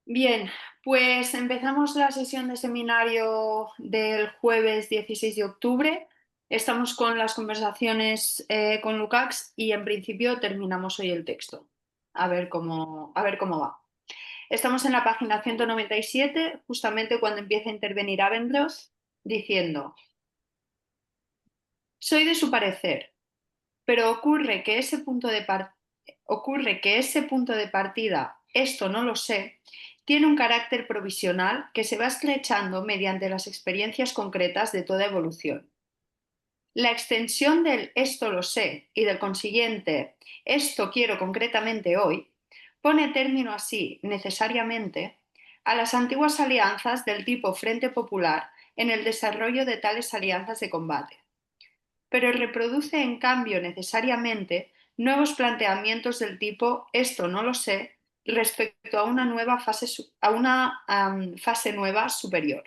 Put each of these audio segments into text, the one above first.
Bien, pues empezamos la sesión de seminario del jueves 16 de octubre. Estamos con las conversaciones con Lukács y en principio terminamos hoy el texto. A ver cómo va. Estamos en la página 197, justamente cuando empieza a intervenir Abendroth, diciendo: soy de su parecer, pero ocurre que ese punto de partida, esto no lo sé, tiene un carácter provisional que se va estrechando mediante las experiencias concretas de toda evolución. La extensión del esto lo sé y del consiguiente esto quiero concretamente hoy pone término así, necesariamente, a las antiguas alianzas del tipo Frente Popular en el desarrollo de tales alianzas de combate, pero reproduce en cambio necesariamente nuevos planteamientos del tipo esto no lo sé respecto a una fase nueva superior.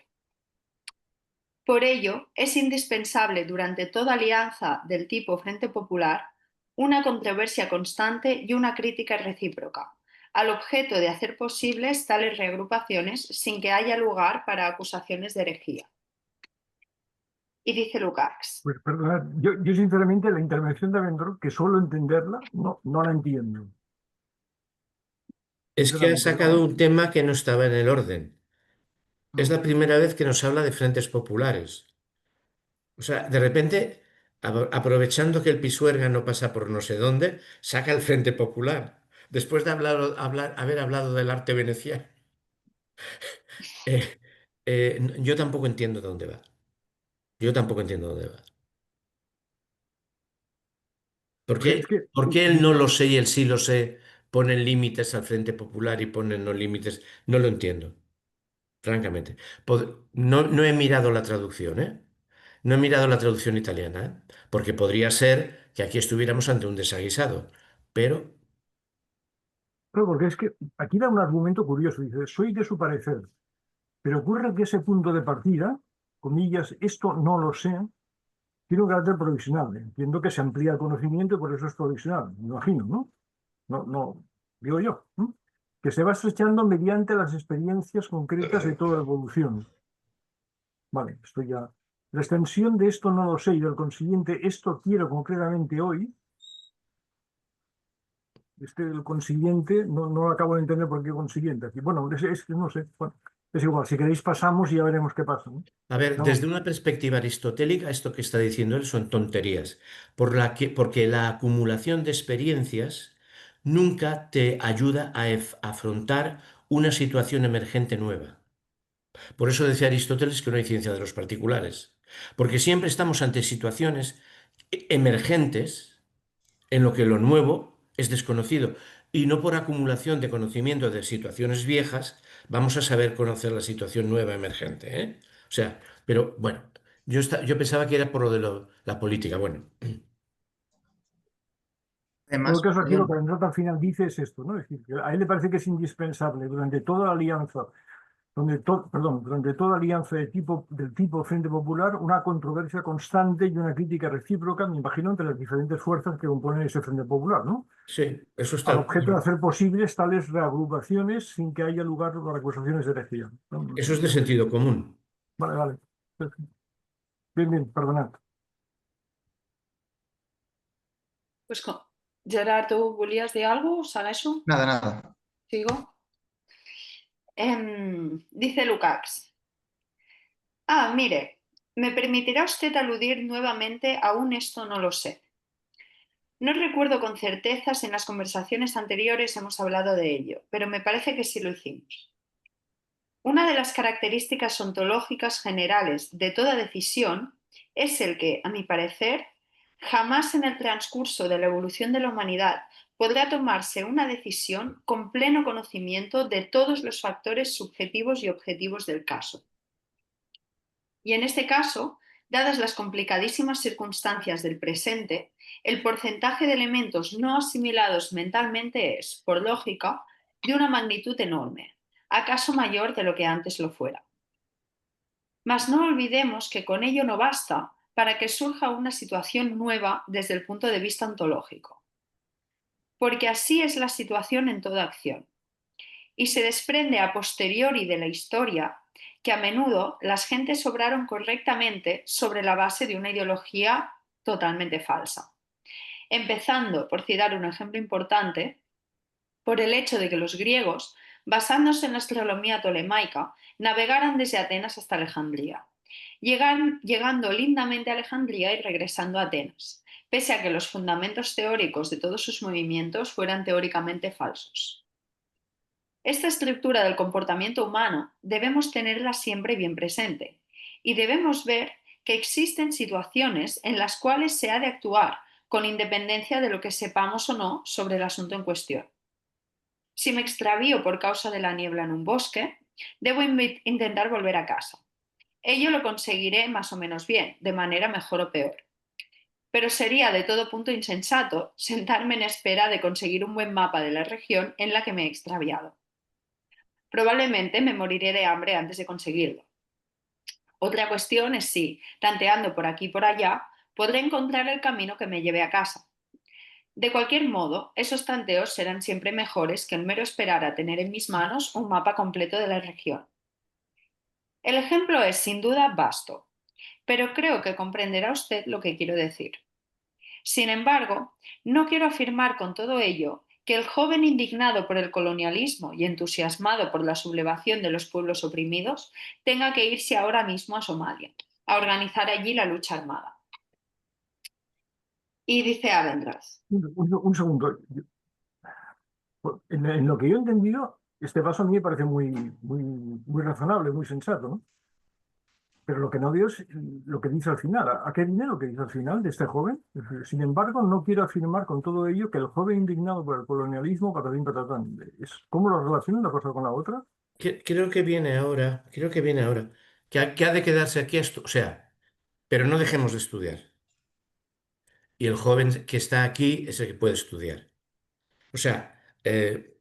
Por ello, es indispensable durante toda alianza del tipo Frente Popular una controversia constante y una crítica recíproca, al objeto de hacer posibles tales reagrupaciones sin que haya lugar para acusaciones de herejía. Y dice Lukács: Pues perdonad, yo sinceramente la intervención de Avendroth, que suelo entenderla, no la entiendo, Es que ha sinceramente. sacado un tema que no estaba en el orden. Es No. la primera vez que nos habla de frentes populares. O sea, de repente, aprovechando que el Pisuerga no pasa por no sé dónde, saca el Frente Popular. Después de haber hablado del arte veneciano. Eh, yo tampoco entiendo dónde va. Yo tampoco entiendo dónde va. ¿Por Porque es qué, que, por qué él no lo sé y él sí lo sé? Ponen límites al Frente Popular y ponen no límites. No lo entiendo, francamente. No he mirado la traducción, ¿eh? No he mirado la traducción italiana, ¿eh? Porque podría ser que aquí estuviéramos ante un desaguisado. Pero, claro, porque es que aquí da un argumento curioso. Dice, soy de su parecer, pero ocurre que ese punto de partida, comillas, esto no lo sé, tiene un carácter provisional. Entiendo que se amplía el conocimiento y por eso es provisional, me imagino, ¿no? No, digo yo, ¿no? Que se va estrechando mediante las experiencias concretas de toda evolución. Vale, esto ya. La extensión de esto no lo sé y del consiguiente esto quiero concretamente hoy. El consiguiente no lo acabo de entender por qué consiguiente aquí. Bueno, es que no sé. Bueno, es igual, si queréis pasamos y ya veremos qué pasa, ¿no? a ver, Vamos. desde una perspectiva aristotélica, esto que está diciendo él son tonterías, porque la acumulación de experiencias nunca te ayuda a afrontar una situación emergente nueva. Por eso decía Aristóteles que no hay ciencia de los particulares, porque siempre estamos ante situaciones emergentes en lo que lo nuevo es desconocido y no por acumulación de conocimiento de situaciones viejas vamos a saber conocer la situación nueva emergente, ¿eh? O sea, pero bueno, yo pensaba que era por lo de la política. Bueno, En todo Además, caso, aquí lo que perdón, Andrés al final dice es esto, ¿no? Es decir, que a él le parece que es indispensable durante toda la alianza, durante toda alianza del tipo Frente Popular, una controversia constante y una crítica recíproca, me imagino, entre las diferentes fuerzas que componen ese Frente Popular, ¿no? sí, eso Al está, objeto de hacer posibles tales reagrupaciones sin que haya lugar para acusaciones de herejía. No eso sé. es de sentido común. Vale, vale. Bien, bien, perdonad. pues, Gerard, ¿tú volías de algo? ¿Sale eso? nada, nada. ¿Sigo? Dice Lukács: mire, me permitirá usted aludir nuevamente a un esto no lo sé. No recuerdo con certeza si en las conversaciones anteriores hemos hablado de ello, pero me parece que sí lo hicimos. Una de las características ontológicas generales de toda decisión es el que, a mi parecer, jamás en el transcurso de la evolución de la humanidad podrá tomarse una decisión con pleno conocimiento de todos los factores subjetivos y objetivos del caso. Y en este caso, dadas las complicadísimas circunstancias del presente, el porcentaje de elementos no asimilados mentalmente es, por lógica, de una magnitud enorme, acaso mayor de lo que antes lo fuera. Mas no olvidemos que con ello no basta para que surja una situación nueva desde el punto de vista ontológico, porque así es la situación en toda acción. y se desprende a posteriori de la historia que a menudo las gentes obraron correctamente sobre la base de una ideología totalmente falsa. Empezando, por citar un ejemplo importante, por el hecho de que los griegos, basándose en la astronomía tolemaica, navegaran desde Atenas hasta Alejandría, llegando lindamente a Alejandría y regresando a Atenas, pese a que los fundamentos teóricos de todos sus movimientos fueran teóricamente falsos. Esta estructura del comportamiento humano debemos tenerla siempre bien presente y debemos ver que existen situaciones en las cuales se ha de actuar con independencia de lo que sepamos o no sobre el asunto en cuestión. Si me extravío por causa de la niebla en un bosque, debo intentar volver a casa. Ello lo conseguiré más o menos bien, de manera mejor o peor. Pero sería de todo punto insensato sentarme en espera de conseguir un buen mapa de la región en la que me he extraviado. Probablemente me moriré de hambre antes de conseguirlo. Otra cuestión es si, tanteando por aquí y por allá, podré encontrar el camino que me lleve a casa. De cualquier modo, esos tanteos serán siempre mejores que el mero esperar a tener en mis manos un mapa completo de la región. El ejemplo es sin duda vasto, pero creo que comprenderá usted lo que quiero decir. Sin embargo, no quiero afirmar con todo ello que el joven indignado por el colonialismo y entusiasmado por la sublevación de los pueblos oprimidos tenga que irse ahora mismo a Somalia, a organizar allí la lucha armada. Y dice Abendroth. Un segundo. En lo que yo he entendido, este paso a mí me parece muy razonable, muy sensato, ¿no? Pero lo que no veo es lo que dice al final. ¿A qué viene lo que dice al final de este joven? Es decir, sin embargo, no quiero afirmar con todo ello que el joven indignado por el colonialismo, patatín, patatán, ¿cómo lo relaciona una cosa con la otra? Creo que viene ahora, creo que viene ahora. Que ha de quedarse aquí esto, o sea, pero no dejemos de estudiar. Y el joven que está aquí es el que puede estudiar. O sea, eh,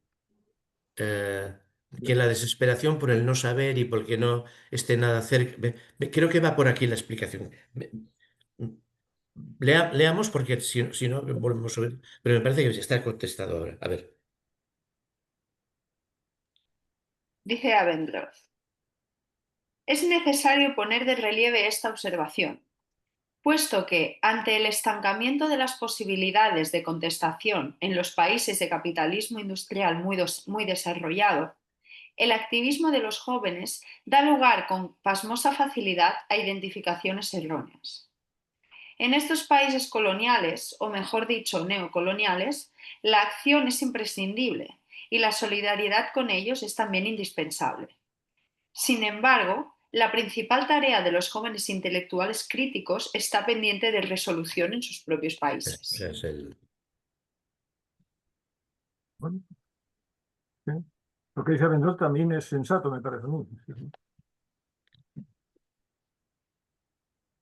que la desesperación por el no saber y porque no esté nada cerca. Creo que va por aquí la explicación. Leamos porque si no volvemos a ver. Pero me parece que está contestado ahora. A ver. Dice Abendroth. Es necesario poner de relieve esta observación, puesto que, ante el estancamiento de las posibilidades de contestación en los países de capitalismo industrial muy desarrollado, el activismo de los jóvenes da lugar con pasmosa facilidad a identificaciones erróneas. En estos países coloniales, o mejor dicho, neocoloniales, la acción es imprescindible y la solidaridad con ellos es también indispensable. Sin embargo, la principal tarea de los jóvenes intelectuales críticos está pendiente de resolución en sus propios países. Es el... Bueno, sí. Lo que dice Abendroth también es sensato, me parece a mí. Sí, sí.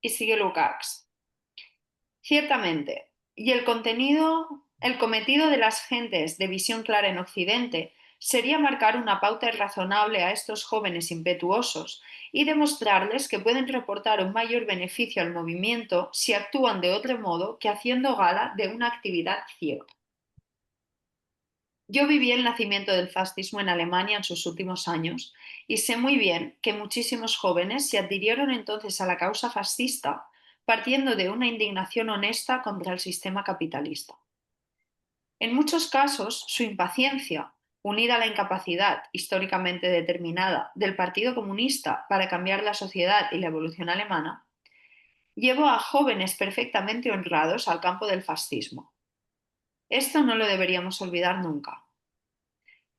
Y sigue Lukács. Ciertamente, y el cometido de las gentes de visión clara en Occidente sería marcar una pauta razonable a estos jóvenes impetuosos y demostrarles que pueden reportar un mayor beneficio al movimiento si actúan de otro modo que haciendo gala de una actividad ciega. Yo viví el nacimiento del fascismo en Alemania en sus últimos años y sé muy bien que muchísimos jóvenes se adhirieron entonces a la causa fascista partiendo de una indignación honesta contra el sistema capitalista. En muchos casos, su impaciencia, unida a la incapacidad históricamente determinada del Partido Comunista para cambiar la sociedad y la evolución alemana, llevó a jóvenes perfectamente honrados al campo del fascismo. Esto no lo deberíamos olvidar nunca.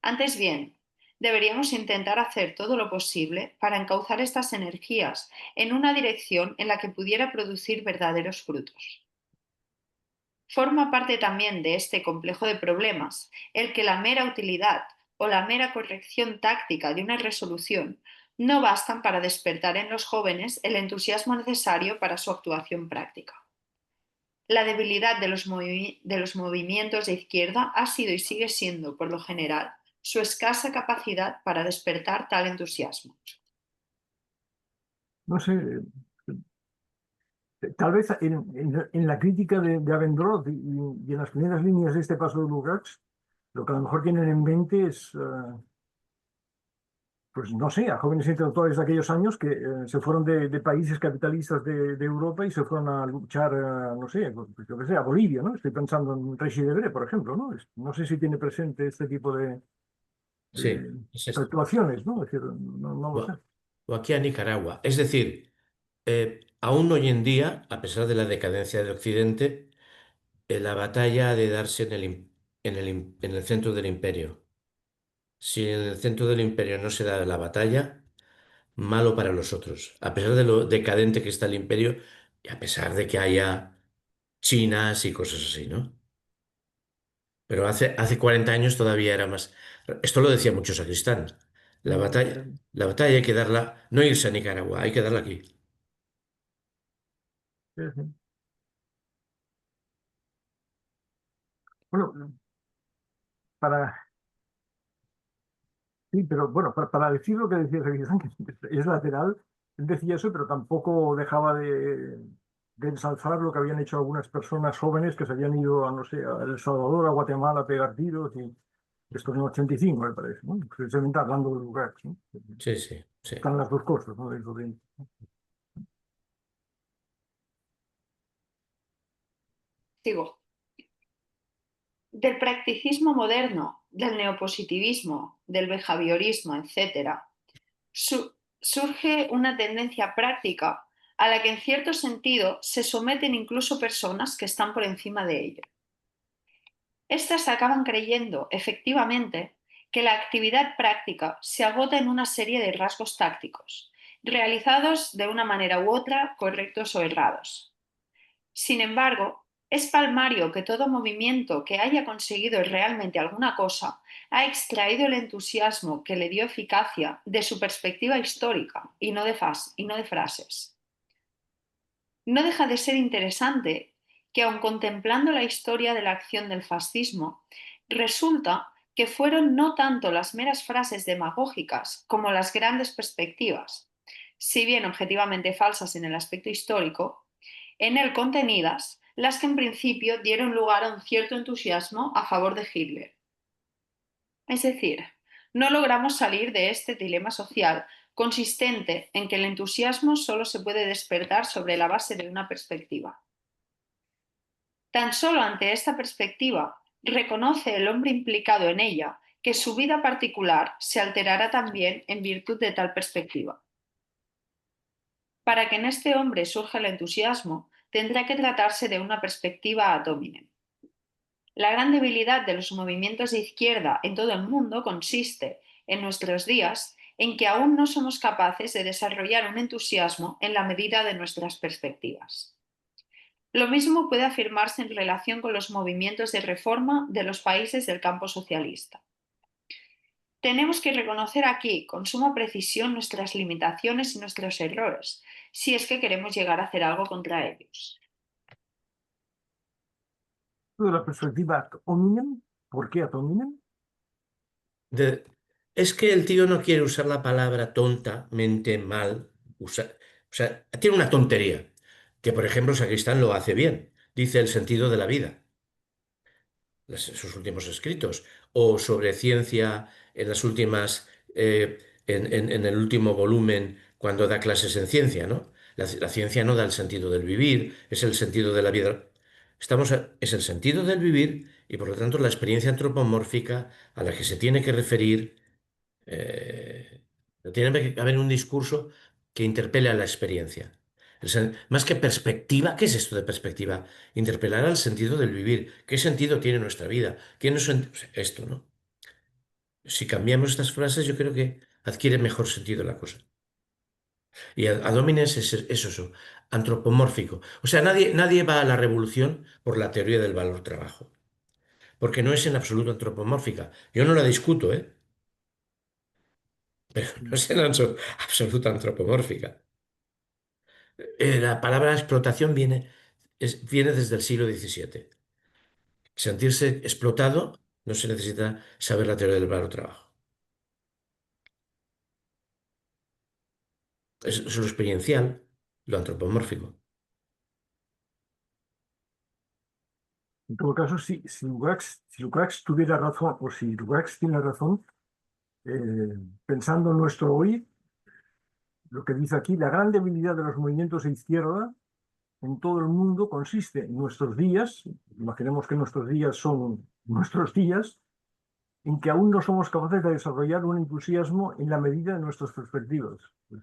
Antes bien, deberíamos intentar hacer todo lo posible para encauzar estas energías en una dirección en la que pudiera producir verdaderos frutos. Forma parte también de este complejo de problemas el que la mera utilidad o la mera corrección táctica de una resolución no bastan para despertar en los jóvenes el entusiasmo necesario para su actuación práctica. La debilidad de los movimientos de izquierda ha sido y sigue siendo, por lo general, su escasa capacidad para despertar tal entusiasmo. No sé, tal vez en la crítica de Abendroth y en las primeras líneas de este paso de Lukács, lo que a lo mejor tienen en mente es pues no sé, a jóvenes intelectuales de aquellos años que se fueron de países capitalistas de Europa y se fueron a luchar, no sé, pues yo qué sé, a Bolivia, ¿no? Estoy pensando en Reixi Debré, por ejemplo, ¿no? No sé si tiene presente este tipo Sí, de es esto. actuaciones, ¿no? Es decir, no O, lo sé. o aquí a Nicaragua. Es decir, aún hoy en día, a pesar de la decadencia de Occidente, la batalla ha de darse en el centro del imperio. Si en el centro del imperio no se da la batalla, malo para los otros. A pesar de lo decadente que está el imperio y a pesar de que haya chinas y cosas así, ¿no? Pero hace 40 años todavía era más. Esto lo decía mucho Sacristán. La batalla hay que darla, no irse a Nicaragua, hay que darla aquí. Sí, sí. Bueno, para, sí, pero bueno, para decir lo que decía Sacristán, que es lateral, él decía eso, pero tampoco dejaba de ensalzar lo que habían hecho algunas personas jóvenes que se habían ido a, no sé, a El Salvador, a Guatemala a pegar tiros, y esto en el 85, me parece, ¿no? Precisamente hablando de lugares, ¿no? Sí, sí, sí. Están las dos cosas, ¿no? Sigo. Del practicismo moderno, del neopositivismo, del behaviorismo, etc., surge una tendencia práctica a la que en cierto sentido se someten incluso personas que están por encima de ello. Estas acaban creyendo, efectivamente, que la actividad práctica se agota en una serie de rasgos tácticos, realizados de una manera u otra, correctos o errados. Sin embargo, es palmario que todo movimiento que haya conseguido realmente alguna cosa ha extraído el entusiasmo que le dio eficacia de su perspectiva histórica y no de frases. No deja de ser interesante que, aun contemplando la historia de la acción del fascismo, resulta que fueron no tanto las meras frases demagógicas como las grandes perspectivas, si bien objetivamente falsas en el aspecto histórico, en él contenidas, las que en principio dieron lugar a un cierto entusiasmo a favor de Hitler. Es decir, no logramos salir de este dilema social consistente en que el entusiasmo solo se puede despertar sobre la base de una perspectiva. Tan solo ante esta perspectiva reconoce el hombre implicado en ella que su vida particular se alterará también en virtud de tal perspectiva. Para que en este hombre surja el entusiasmo, tendrá que tratarse de una perspectiva ad hominem. La gran debilidad de los movimientos de izquierda en todo el mundo consiste, en nuestros días, en que aún no somos capaces de desarrollar un entusiasmo en la medida de nuestras perspectivas. Lo mismo puede afirmarse en relación con los movimientos de reforma de los países del campo socialista. Tenemos que reconocer aquí con suma precisión nuestras limitaciones y nuestros errores, si es que queremos llegar a hacer algo contra ellos. De la perspectiva ad hominem, ¿por qué ad hominem? De- es que el tío no quiere usar la palabra tontamente mal. O sea, tiene una tontería, que por ejemplo Sacristán lo hace bien. Dice el sentido de la vida, sus últimos escritos, o sobre ciencia en las últimas, en el último volumen, cuando da clases en ciencia, ¿no? La ciencia no da el sentido del vivir, es el sentido de la vida. Es el sentido del vivir y por lo tanto la experiencia antropomórfica a la que se tiene que referir. eh, Tiene que haber un discurso que interpele a la experiencia. Más que perspectiva, ¿qué es esto de perspectiva? Interpelar al sentido del vivir. ¿Qué sentido tiene nuestra vida? Esto, ¿no? Si cambiamos estas frases, yo creo que adquiere mejor sentido la cosa. Y ad hominem es eso, antropomórfico. O sea, nadie va a la revolución por la teoría del valor trabajo, porque no es en absoluto antropomórfica. Yo no la discuto, ¿eh? Pero no es en absoluto antropomórfica. La palabra explotación viene desde el siglo XVII. Sentirse explotado no se necesita saber la teoría del valor trabajo. Es lo experiencial, lo antropomórfico. En todo caso, si Lukács tuviera razón, o si Lukács tiene razón, pensando en nuestro hoy, lo que dice aquí, la gran debilidad de los movimientos de izquierda en todo el mundo consiste en nuestros días, imaginemos que nuestros días son nuestros días, en que aún no somos capaces de desarrollar un entusiasmo en la medida de nuestras perspectivas. Pues,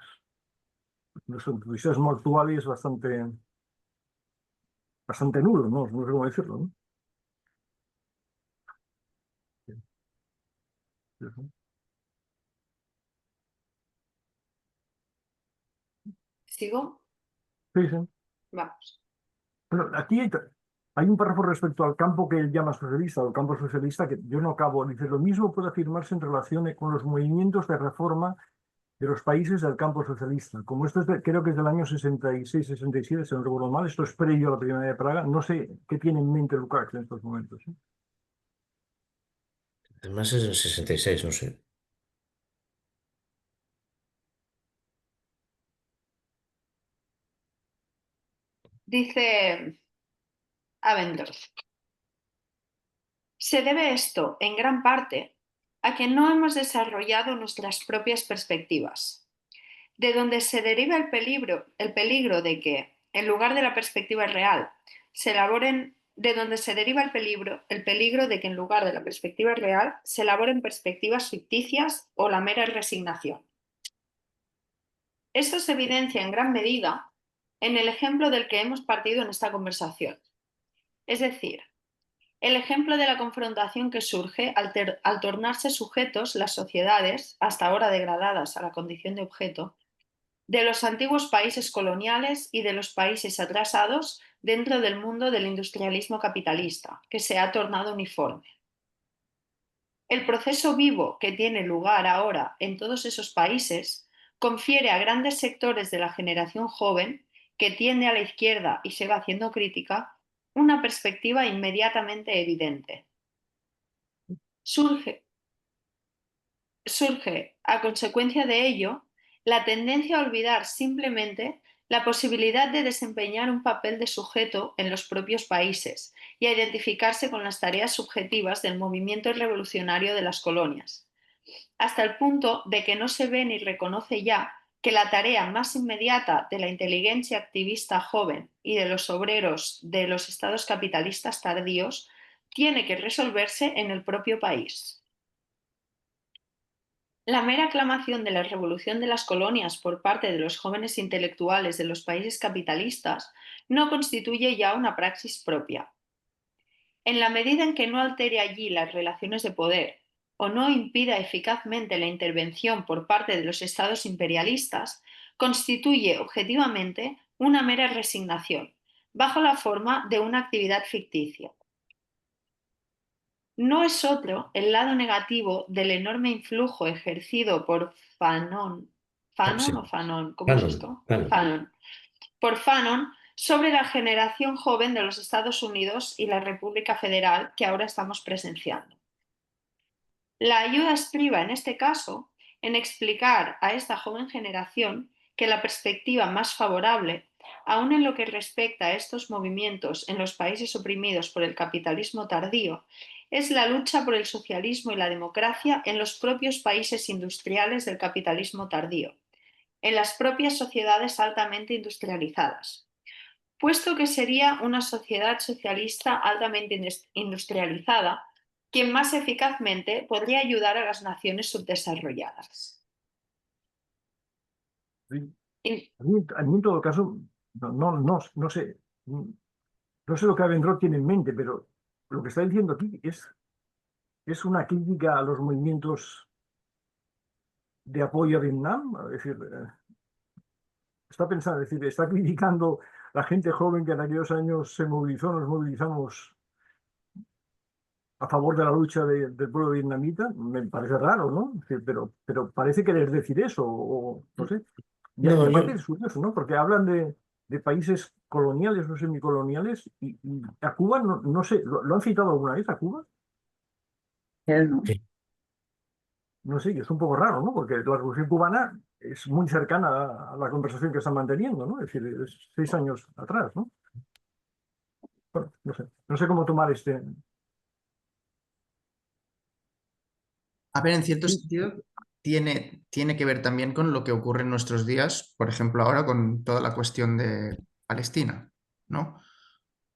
nuestro entusiasmo actual es bastante nulo, ¿no? No sé cómo decirlo, ¿no? ¿Sigo? Sí, sí. Vamos. Pero aquí hay un párrafo respecto al campo que él llama socialista, o el campo socialista, que yo no acabo. Dice, lo mismo puede afirmarse en relación con los movimientos de reforma de los países del campo socialista. Como esto creo que es del año 66-67, si no recuerdo mal, esto es previo a la Primavera de Praga, no sé qué tiene en mente Lukács en estos momentos, ¿eh? Además es el 66, no sé. Dice Abendroth. Se debe esto, en gran parte, a que no hemos desarrollado nuestras propias perspectivas, de donde se deriva el peligro de que, en lugar de la perspectiva real, se elaboren, de donde se deriva el peligro de que en lugar de la perspectiva real se elaboren perspectivas ficticias o la mera resignación. Esto se evidencia en gran medida en el ejemplo del que hemos partido en esta conversación, es decir, el ejemplo de la confrontación que surge al tornarse sujetos las sociedades, hasta ahora degradadas a la condición de objeto, de los antiguos países coloniales y de los países atrasados dentro del mundo del industrialismo capitalista, que se ha tornado uniforme. El proceso vivo que tiene lugar ahora en todos esos países confiere a grandes sectores de la generación joven, que tiende a la izquierda y se va haciendo crítica, una perspectiva inmediatamente evidente. Surge, a consecuencia de ello, la tendencia a olvidar simplemente la posibilidad de desempeñar un papel de sujeto en los propios países y a identificarse con las tareas subjetivas del movimiento revolucionario de las colonias, hasta el punto de que no se ve ni reconoce ya que la tarea más inmediata de la inteligencia activista joven y de los obreros de los estados capitalistas tardíos tiene que resolverse en el propio país. La mera aclamación de la revolución de las colonias por parte de los jóvenes intelectuales de los países capitalistas no constituye ya una praxis propia. En la medida en que no altere allí las relaciones de poder o no impida eficazmente la intervención por parte de los estados imperialistas, constituye objetivamente una mera resignación, bajo la forma de una actividad ficticia. No es otro el lado negativo del enorme influjo ejercido por Fanon, Sí. o Fanon, ¿cómo es Fanon, esto? Fanon. Fanon, por Fanon sobre la generación joven de los Estados Unidos y la República Federal que ahora estamos presenciando. La ayuda estriba, en este caso, en explicar a esta joven generación que la perspectiva más favorable, aun en lo que respecta a estos movimientos en los países oprimidos por el capitalismo tardío, es la lucha por el socialismo y la democracia en los propios países industriales del capitalismo tardío, en las propias sociedades altamente industrializadas. Puesto que sería una sociedad socialista altamente industrializada quien más eficazmente podría ayudar a las naciones subdesarrolladas. Sí. Y A mí, en todo caso, no sé, no sé lo que Abendroth tiene en mente, pero lo que está diciendo aquí es una crítica a los movimientos de apoyo a Vietnam. Es decir, está pensando, es decir, está criticando a la gente joven que en aquellos años se movilizó, nos movilizamos a favor de la lucha del pueblo vietnamita. Me parece raro, ¿no? Es decir, pero parece querer decir eso, o no sé. Y No, aparte yo, es curioso, ¿no? Porque hablan de países coloniales o semicoloniales y a Cuba, no sé, ¿lo han citado alguna vez a Cuba? sí. No sé, y es un poco raro, ¿no? Porque la Revolución cubana es muy cercana a la conversación que están manteniendo, ¿no? Es decir, es 6 años atrás, ¿no? Bueno, no sé cómo tomar este. A ver, en cierto Sí, sentido, tiene que ver también con lo que ocurre en nuestros días, por ejemplo, ahora con toda la cuestión de Palestina, ¿no?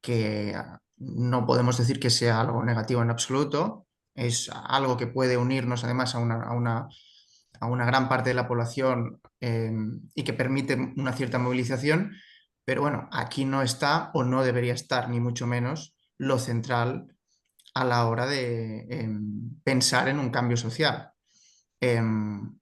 Que no podemos decir que sea algo negativo en absoluto, es algo que puede unirnos además a una gran parte de la población y que permite una cierta movilización, pero bueno, aquí no está o no debería estar, ni mucho menos, lo central a la hora de pensar en un cambio social. Em,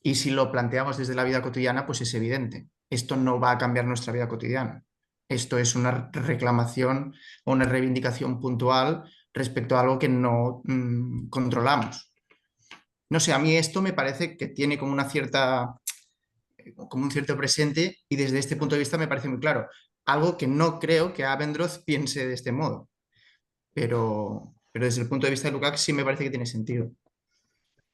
y si lo planteamos desde la vida cotidiana, pues es evidente. Esto no va a cambiar nuestra vida cotidiana. Esto es una reclamación o una reivindicación puntual respecto a algo que no controlamos. No sé, a mí esto me parece que tiene como un cierto presente y desde este punto de vista me parece muy claro. Algo que no creo que Abendroth piense de este modo, pero desde el punto de vista de Lukács sí me parece que tiene sentido.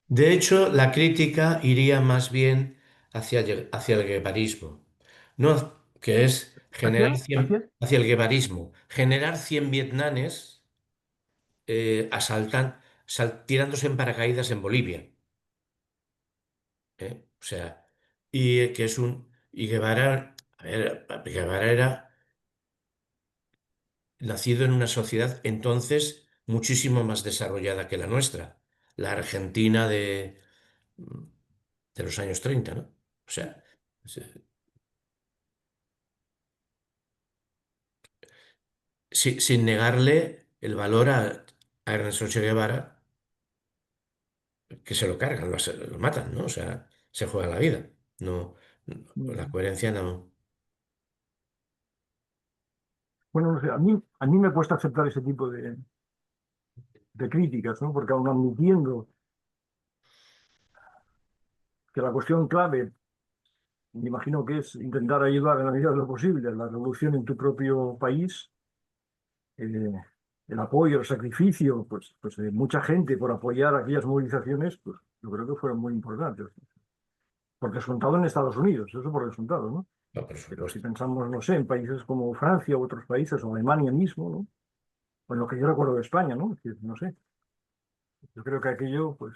De hecho, la crítica iría más bien hacia el guevarismo, no, que es generar Hacia. hacia el guevarismo, generar 100 vietnames tirándose en paracaídas en Bolivia. O sea, y Guevara, a ver, Guevara era nacido en una sociedad entonces muchísimo más desarrollada que la nuestra, la Argentina de los años 30, ¿no? O sea, sin negarle el valor a Ernesto Che Guevara, que se lo cargan, lo matan, ¿no? O sea, se juega la vida. No, la coherencia no. Bueno, no sé, a mí me cuesta aceptar ese tipo de críticas, ¿no? Porque aun admitiendo que la cuestión clave, me imagino que es intentar ayudar en la medida de lo posible a la revolución en tu propio país, eh, el apoyo, el sacrificio, pues de mucha gente por apoyar aquellas movilizaciones, pues yo creo que fueron muy importantes. Por descontado en Estados Unidos, eso por descontado, ¿no? No, por Pero si supuesto. pensamos, no sé, en países como Francia u otros países, o Alemania mismo, ¿no? Pues lo que yo recuerdo de España, ¿no? Es decir, no sé, yo creo que aquello, pues,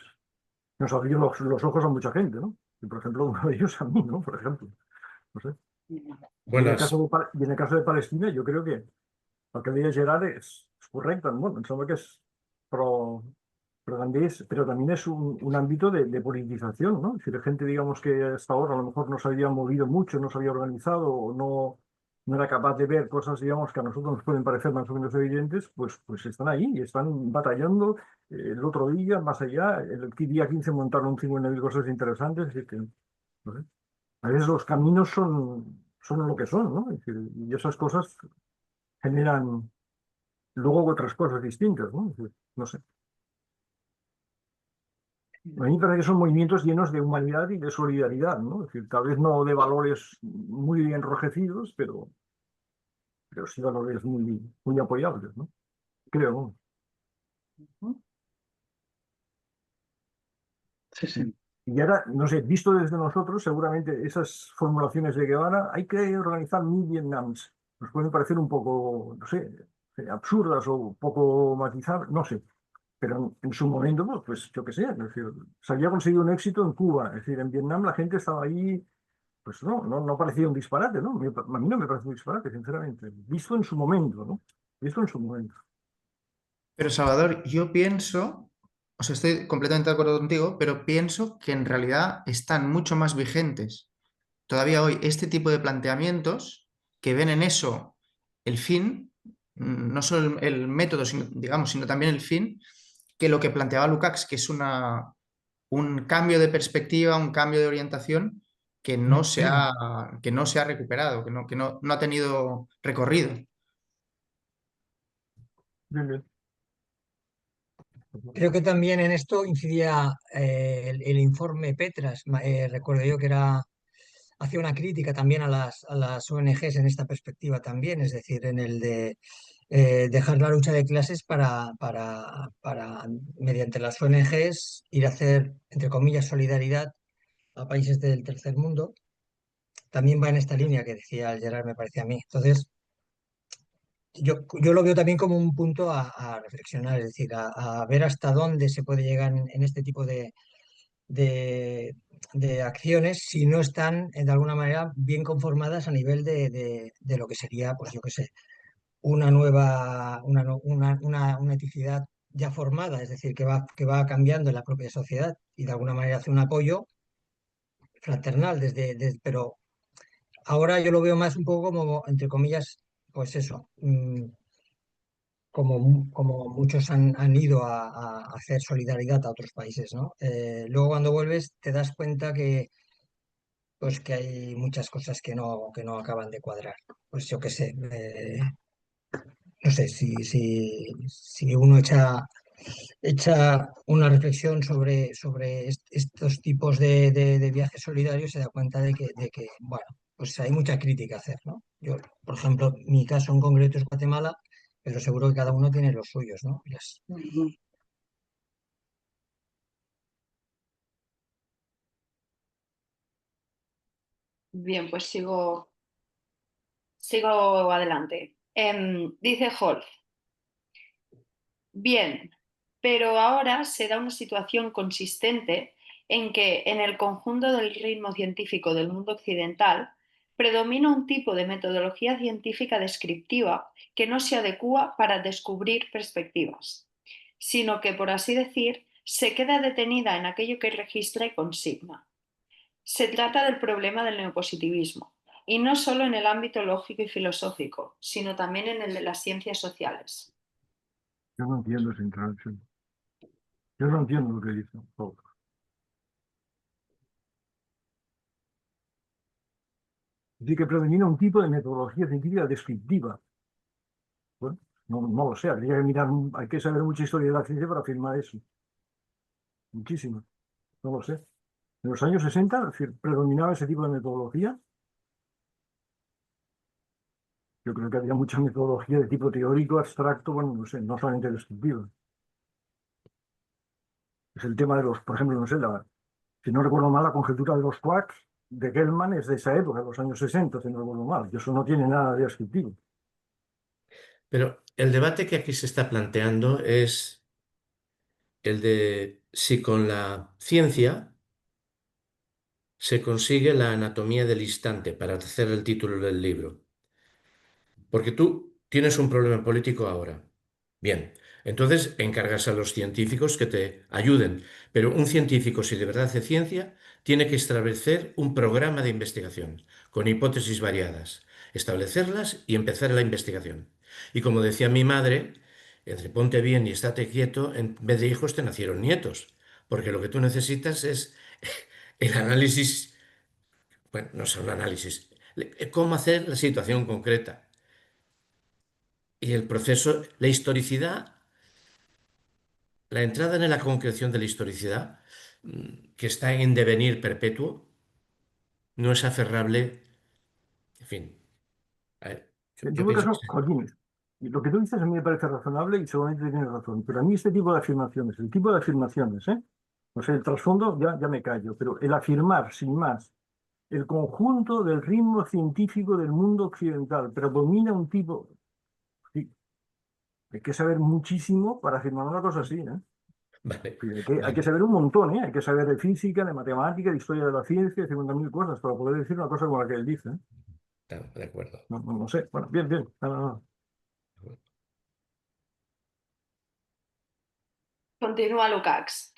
nos abrió los ojos a mucha gente, ¿no? Y por ejemplo, uno de ellos a mí, ¿no? Por ejemplo, no sé. Y en el caso Buenas. de Palestina, yo creo que la que deia Gerard es correcta, ¿no? Em sembla que és, pero también es un ámbito de politización, ¿no? Es decir, gente, digamos, que hasta ahora a lo mejor no se había movido mucho, no se había organizado o no era capaz de ver cosas, digamos, que a nosotros nos pueden parecer más o menos evidentes, pues están ahí y están batallando el otro día, más allá, el día 15 montaron 50.000 cosas interesantes, así que, no sé. A veces los caminos son lo que son, ¿no? Es decir, y esas cosas generan luego otras cosas distintas, ¿no? Es decir, no sé. A mí me parece que son movimientos llenos de humanidad y de solidaridad, ¿no? Es decir, tal vez no de valores muy enrojecidos, pero sí valores muy apoyables, ¿no? Creo, ¿no? Sí, sí. Y ahora, no sé, visto desde nosotros, seguramente esas formulaciones de Guevara, hay que organizar 1.000 Vietnams. Nos pueden parecer un poco, no sé, absurdas o poco matizables, no sé. Pero en su momento, pues yo qué sé, es decir, se había conseguido un éxito en Cuba, es decir, en Vietnam la gente estaba ahí, pues no parecía un disparate, ¿no? A mí no me parece un disparate, sinceramente, visto en su momento, ¿no? Visto en su momento. Pero Salvador, yo pienso, o sea, estoy completamente de acuerdo contigo, pero pienso que en realidad están mucho más vigentes todavía hoy este tipo de planteamientos que ven en eso el fin, no solo el método, digamos, sino también el fin, que lo que planteaba Lukács, que es un cambio de perspectiva, un cambio de orientación que no se ha recuperado, que no ha tenido recorrido. Bien, bien. Creo que también en esto incidía el informe Petras. Recuerdo yo que hacía una crítica también a las ONGs en esta perspectiva también, es decir, en el de dejar la lucha de clases para, mediante las ONGs, ir a hacer, entre comillas, solidaridad a países del tercer mundo. También va en esta línea que decía el Gerard, me parece a mí. Entonces, yo lo veo también como un punto a reflexionar, es decir, a ver hasta dónde se puede llegar en este tipo de acciones si no están de alguna manera bien conformadas a nivel de lo que sería, pues yo qué sé, una nueva, una eticidad ya formada, es decir, que va cambiando en la propia sociedad y de alguna manera hace un apoyo fraternal pero ahora yo lo veo más un poco como, entre comillas, pues eso, como muchos han ido a hacer solidaridad a otros países, ¿no? Luego cuando vuelves te das cuenta pues que hay muchas cosas que no acaban de cuadrar. Pues yo qué sé, no sé, si uno echa una reflexión sobre estos tipos de viajes solidarios, se da cuenta de que, bueno, pues hay mucha crítica a hacer, ¿no? Yo, por ejemplo, mi caso en concreto es Guatemala, pero seguro que cada uno tiene los suyos, ¿no? Bien, pues sigo adelante. Dice Holz, bien, pero ahora se da una situación consistente en que en el conjunto del ritmo científico del mundo occidental predomina un tipo de metodología científica descriptiva que no se adecúa para descubrir perspectivas, sino que, por así decir, se queda detenida en aquello que registra y consigna. Se trata del problema del neopositivismo, y no solo en el ámbito lógico y filosófico, sino también en el de las ciencias sociales. Yo no entiendo esa introducción. Yo no entiendo lo que dice. Dice que predomina un tipo de metodología científica descriptiva. Bueno, no lo sé, habría que mirar, hay que saber mucha historia de la ciencia para afirmar eso. Muchísimo, no lo sé. En los años 60 es decir, predominaba ese tipo de metodología. Yo creo que había mucha metodología de tipo teórico, abstracto, bueno, no sé, no solamente descriptiva. Es el tema de los, por ejemplo, no sé, si no recuerdo mal, la conjetura de los quarks de Gell-Mann es de esa época, de los años 60, si no recuerdo mal. Y eso no tiene nada de descriptivo. Pero el debate que aquí se está planteando es el de si con la ciencia se consigue la anatomía del instante, para hacer el título del libro. Porque tú tienes un problema político ahora. Bien, entonces encargas a los científicos que te ayuden, pero un científico, si de verdad hace ciencia, tiene que establecer un programa de investigación con hipótesis variadas, establecerlas y empezar la investigación. Y como decía mi madre, entre ponte bien y estate quieto, en vez de hijos te nacieron nietos, porque lo que tú necesitas es el análisis, bueno, no es un análisis, cómo hacer la situación concreta. Y el proceso, la historicidad, la entrada en la concreción de la historicidad, que está en devenir perpetuo, no es aferrable, en fin. a ver, En yo todo pienso que caso, Joaquín, lo que tú dices a mí me parece razonable y seguramente tienes razón, pero a mí este tipo de afirmaciones, el tipo de afirmaciones, no sé, el trasfondo ya me callo, pero el afirmar sin más el conjunto del ritmo científico del mundo occidental predomina un tipo, sí, hay que saber muchísimo para afirmar una cosa así, ¿eh? vale, Sí, hay que vale, saber un montón, ¿eh? Hay que saber de física, de matemática, de historia de la ciencia, de 50.000 cosas para poder decir una cosa como la que él dice, ¿eh? de acuerdo. No sé. Bueno, bien, bien. No, no, no. Continúa Lukács.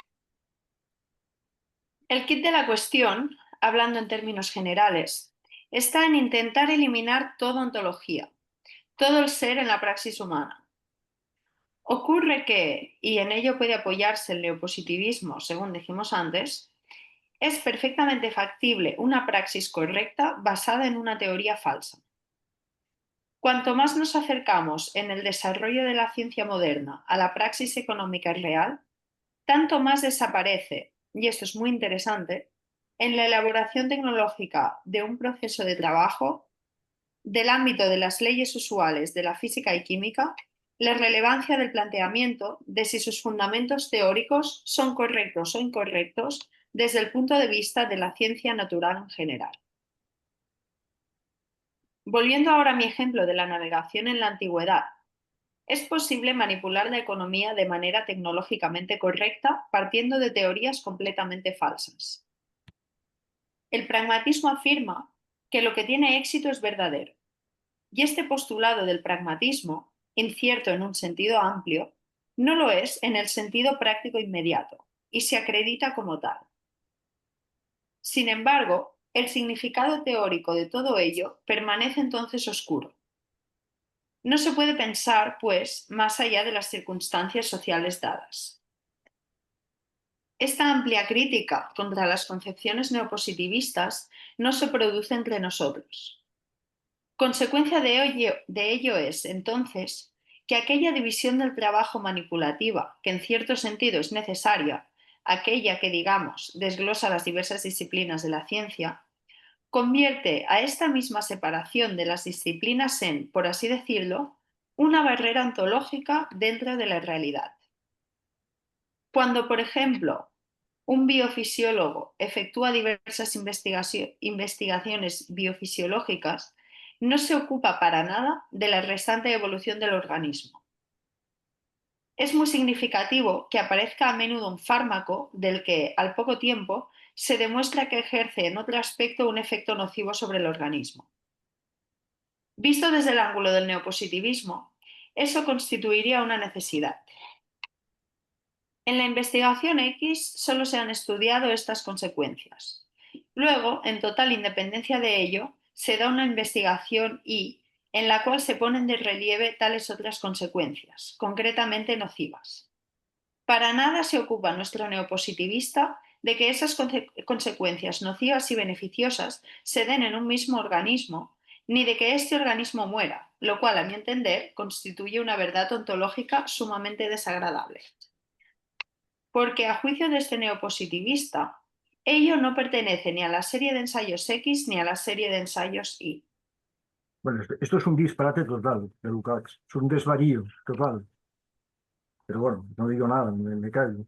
El kit de la cuestión, hablando en términos generales, está en intentar eliminar toda ontología, todo el ser en la praxis humana. Ocurre que, y en ello puede apoyarse el neopositivismo, según dijimos antes, es perfectamente factible una praxis correcta basada en una teoría falsa. Cuanto más nos acercamos en el desarrollo de la ciencia moderna a la praxis económica real, tanto más desaparece, y esto es muy interesante, en la elaboración tecnológica de un proceso de trabajo del ámbito de las leyes usuales de la física y química, la relevancia del planteamiento de si sus fundamentos teóricos son correctos o incorrectos desde el punto de vista de la ciencia natural en general. Volviendo ahora a mi ejemplo de la navegación en la antigüedad, es posible manipular la economía de manera tecnológicamente correcta partiendo de teorías completamente falsas. El pragmatismo afirma que lo que tiene éxito es verdadero, y este postulado del pragmatismo, incierto en un sentido amplio, no lo es en el sentido práctico inmediato, y se acredita como tal. Sin embargo, el significado teórico de todo ello permanece entonces oscuro. No se puede pensar, pues, más allá de las circunstancias sociales dadas. Esta amplia crítica contra las concepciones neopositivistas no se produce entre nosotros. Consecuencia de ello es, entonces, que aquella división del trabajo manipulativa, que en cierto sentido es necesaria, aquella que, digamos, desglosa las diversas disciplinas de la ciencia, convierte a esta misma separación de las disciplinas en, por así decirlo, una barrera ontológica dentro de la realidad. Cuando, por ejemplo, un biofisiólogo efectúa diversas investigaciones biofisiológicas, no se ocupa para nada de la restante evolución del organismo. Es muy significativo que aparezca a menudo un fármaco del que, al poco tiempo, se demuestra que ejerce en otro aspecto un efecto nocivo sobre el organismo. Visto desde el ángulo del neopositivismo, eso constituiría una necesidad. En la investigación X solo se han estudiado estas consecuencias. Luego, en total independencia de ello, se da una investigación Y en la cual se ponen de relieve tales otras consecuencias, concretamente nocivas. Para nada se ocupa nuestro neopositivista de que esas consecuencias nocivas y beneficiosas se den en un mismo organismo, ni de que este organismo muera, lo cual, a mi entender, constituye una verdad ontológica sumamente desagradable. Porque, a juicio de este neopositivista, ello no pertenece ni a la serie de ensayos X ni a la serie de ensayos Y. Bueno, esto es un disparate total de Lukács, es un desvarío total. Pero bueno, no digo nada, me callo.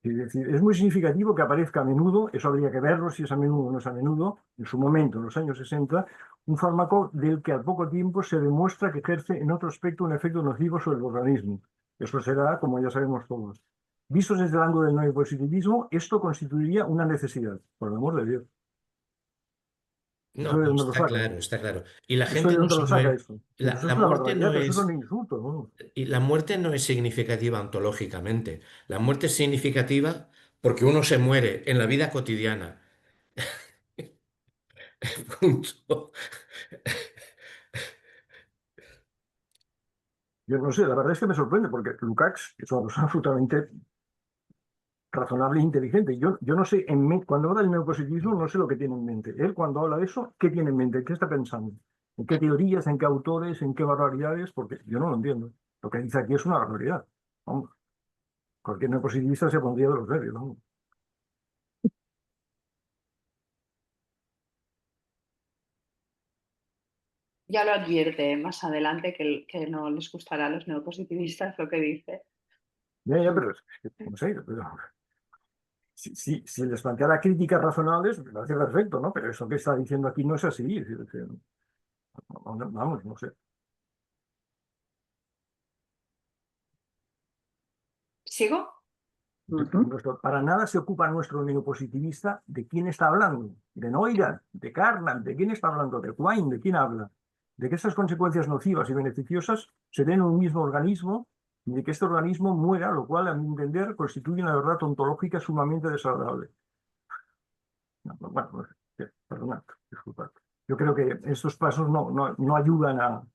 Es decir, es muy significativo que aparezca a menudo, eso habría que verlo si es a menudo o no es a menudo, en su momento, en los años 60, un fármaco del que al poco tiempo se demuestra que ejerce en otro aspecto un efecto nocivo sobre el organismo. Eso será, como ya sabemos todos. Vistos desde el ángulo del neopositivismo, esto constituiría una necesidad, por el amor de Dios. ¿Eso No, de dónde lo está saca? claro, está claro. Y la ¿Esto de gente no dónde se lo saca muere. esto? La, Eso es la una muerte barbaridad, no pero eso es un es, insulto, ¿no? y la muerte no es significativa ontológicamente. La muerte es significativa porque uno se muere en la vida cotidiana. Punto. Yo no sé, la verdad es que me sorprende, porque Lukács es una persona absolutamente razonable e inteligente. Yo no sé, cuando habla del neopositivismo, no sé lo que tiene en mente. Él, cuando habla de eso, ¿qué tiene en mente? ¿Qué está pensando? ¿En qué teorías, en qué autores, en qué barbaridades? Porque yo no lo entiendo. Lo que dice aquí es una barbaridad. Vamos, cualquier neopositivista se pondría de los nervios, vamos. Ya lo advierte más adelante que no les gustará a los neopositivistas lo que dice. Ya, pero es que, no sé, pero si les planteara críticas razonables, me parece perfecto, ¿no? Pero eso que está diciendo aquí no es así. Es decir, que, vamos, no sé. ¿Sigo? Para nada se ocupa nuestro neopositivista de quién está hablando, de Neurath, de Carnap, de quién está hablando, de Quine, de quién habla, de que estas consecuencias nocivas y beneficiosas se den en un mismo organismo y de que este organismo muera, lo cual, a mi entender, constituye una verdad ontológica sumamente desagradable. Bueno, no sé, perdonad, disculpad. Yo creo que estos pasos no ayudan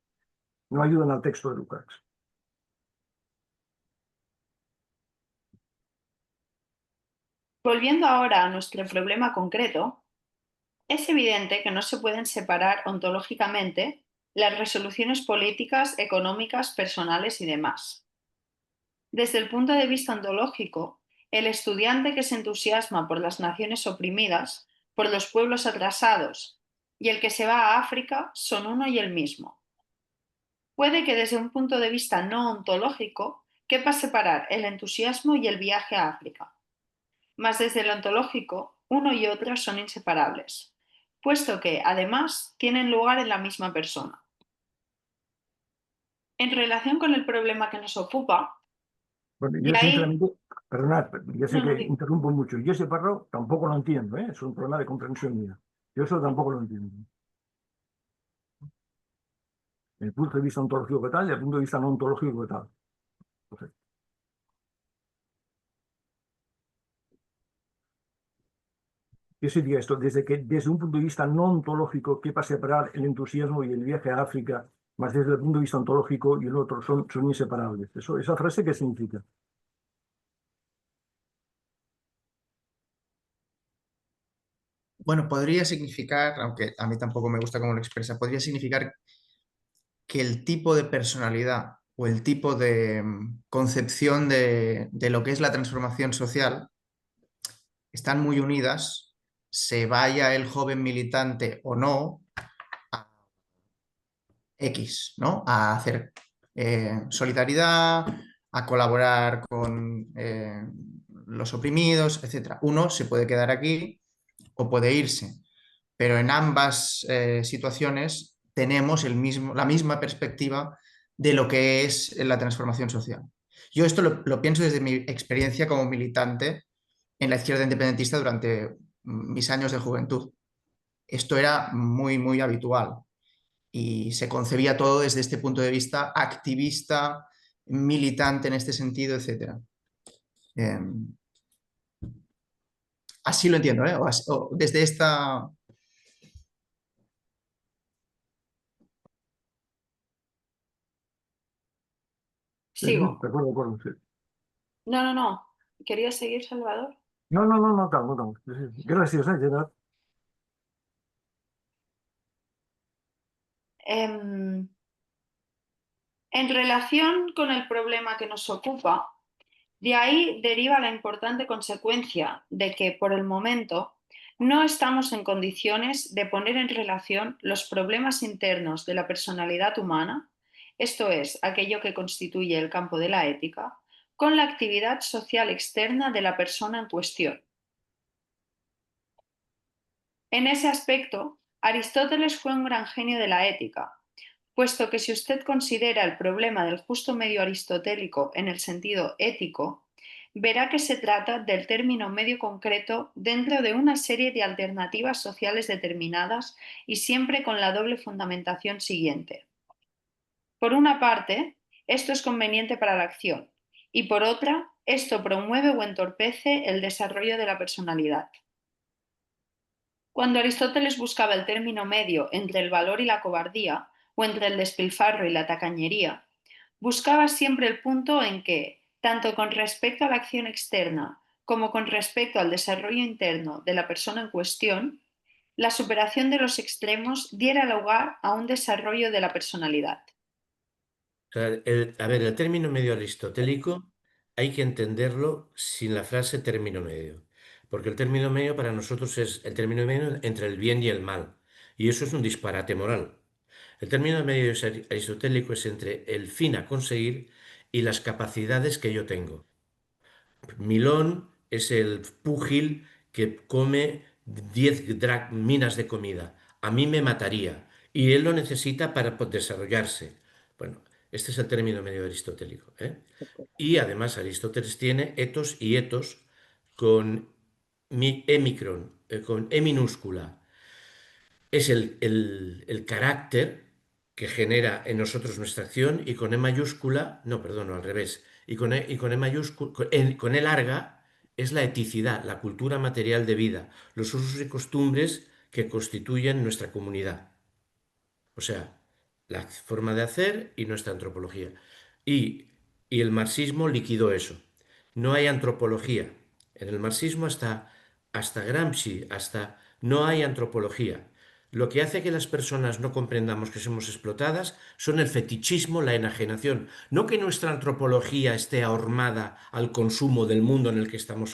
no ayudan al texto de Lukács. Volviendo ahora a nuestro problema concreto, es evidente que no se pueden separar ontológicamente las resoluciones políticas, económicas, personales y demás. Desde el punto de vista ontológico, el estudiante que se entusiasma por las naciones oprimidas, por los pueblos atrasados y el que se va a África son uno y el mismo. Puede que desde un punto de vista no ontológico quepa separar el entusiasmo y el viaje a África. Mas desde lo ontológico, uno y otro son inseparables, puesto que, además, tienen lugar en la misma persona. En relación con el problema que nos ocupa, Bueno, de yo ahí, sinceramente, perdonad, ya sé no, no, que interrumpo mucho. Yo ese párrafo tampoco lo entiendo, ¿eh? Es un problema de comprensión mía. Yo eso tampoco lo entiendo. Desde el punto de vista ontológico que tal, y desde el punto de vista no ontológico que tal. Entonces, ¿qué sería esto? Desde un punto de vista no ontológico, ¿qué pasa a separar el entusiasmo y el viaje a África? Más desde el punto de vista ontológico y el otro son inseparables. Eso, ¿esa frase qué significa? Bueno, podría significar, aunque a mí tampoco me gusta cómo lo expresa, podría significar que el tipo de personalidad o el tipo de concepción de lo que es la transformación social están muy unidas, se vaya el joven militante o no, a X, ¿no? A hacer solidaridad, a colaborar con los oprimidos, etcétera. Uno se puede quedar aquí o puede irse, pero en ambas situaciones tenemos la misma perspectiva de lo que es la transformación social. Yo esto lo pienso desde mi experiencia como militante en la izquierda independentista durante mis años de juventud. Esto era muy, muy habitual y se concebía todo desde este punto de vista activista, militante en este sentido, etcétera. Eh, Así lo entiendo, ¿eh? O desde esta... sigo. De acuerdo, sí. No, no, no. ¿Querías seguir, Salvador? No, no, no, no, tal, no, tal. Sí, sí. Gracias, Gerard. Em, en relación con el problema que nos ocupa, de ahí deriva la importante consecuencia de que, por el momento, no estamos en condiciones de poner en relación los problemas internos de la personalidad humana, esto es, aquello que constituye el campo de la ética, con la actividad social externa de la persona en cuestión. En ese aspecto, Aristóteles fue un gran genio de la ética, puesto que si usted considera el problema del justo medio aristotélico en el sentido ético, verá que se trata del término medio concreto dentro de una serie de alternativas sociales determinadas y siempre con la doble fundamentación siguiente. Por una parte, esto es conveniente para la acción y por otra, esto promueve o entorpece el desarrollo de la personalidad. Cuando Aristóteles buscaba el término medio entre el valor y la cobardía, o entre el despilfarro y la tacañería, buscaba siempre el punto en que, tanto con respecto a la acción externa como con respecto al desarrollo interno de la persona en cuestión, la superación de los extremos diera lugar a un desarrollo de la personalidad. O sea, a ver, el término medio aristotélico hay que entenderlo sin la frase término medio, porque el término medio para nosotros es el término medio entre el bien y el mal, y eso es un disparate moral. El término medio aristotélico es entre el fin a conseguir y las capacidades que yo tengo. Milón es el púgil que come 10 minas de comida. A mí me mataría y él lo necesita para desarrollarse. Bueno, este es el término medio aristotélico, ¿eh? Y además Aristóteles tiene etos y etos con con E minúscula. Es el carácter que genera en nosotros nuestra acción y con E mayúscula, no, perdón, no, al revés, y con E mayúscula, con E larga es la eticidad, la cultura material de vida, los usos y costumbres que constituyen nuestra comunidad. O sea, la forma de hacer y nuestra antropología. Y, y el marxismo liquidó eso. No hay antropología. En el marxismo hasta Gramsci, no hay antropología. Lo que hace que las personas no comprendamos que somos explotadas son el fetichismo, la enajenación. No que nuestra antropología esté ahormada al consumo del mundo en el que estamos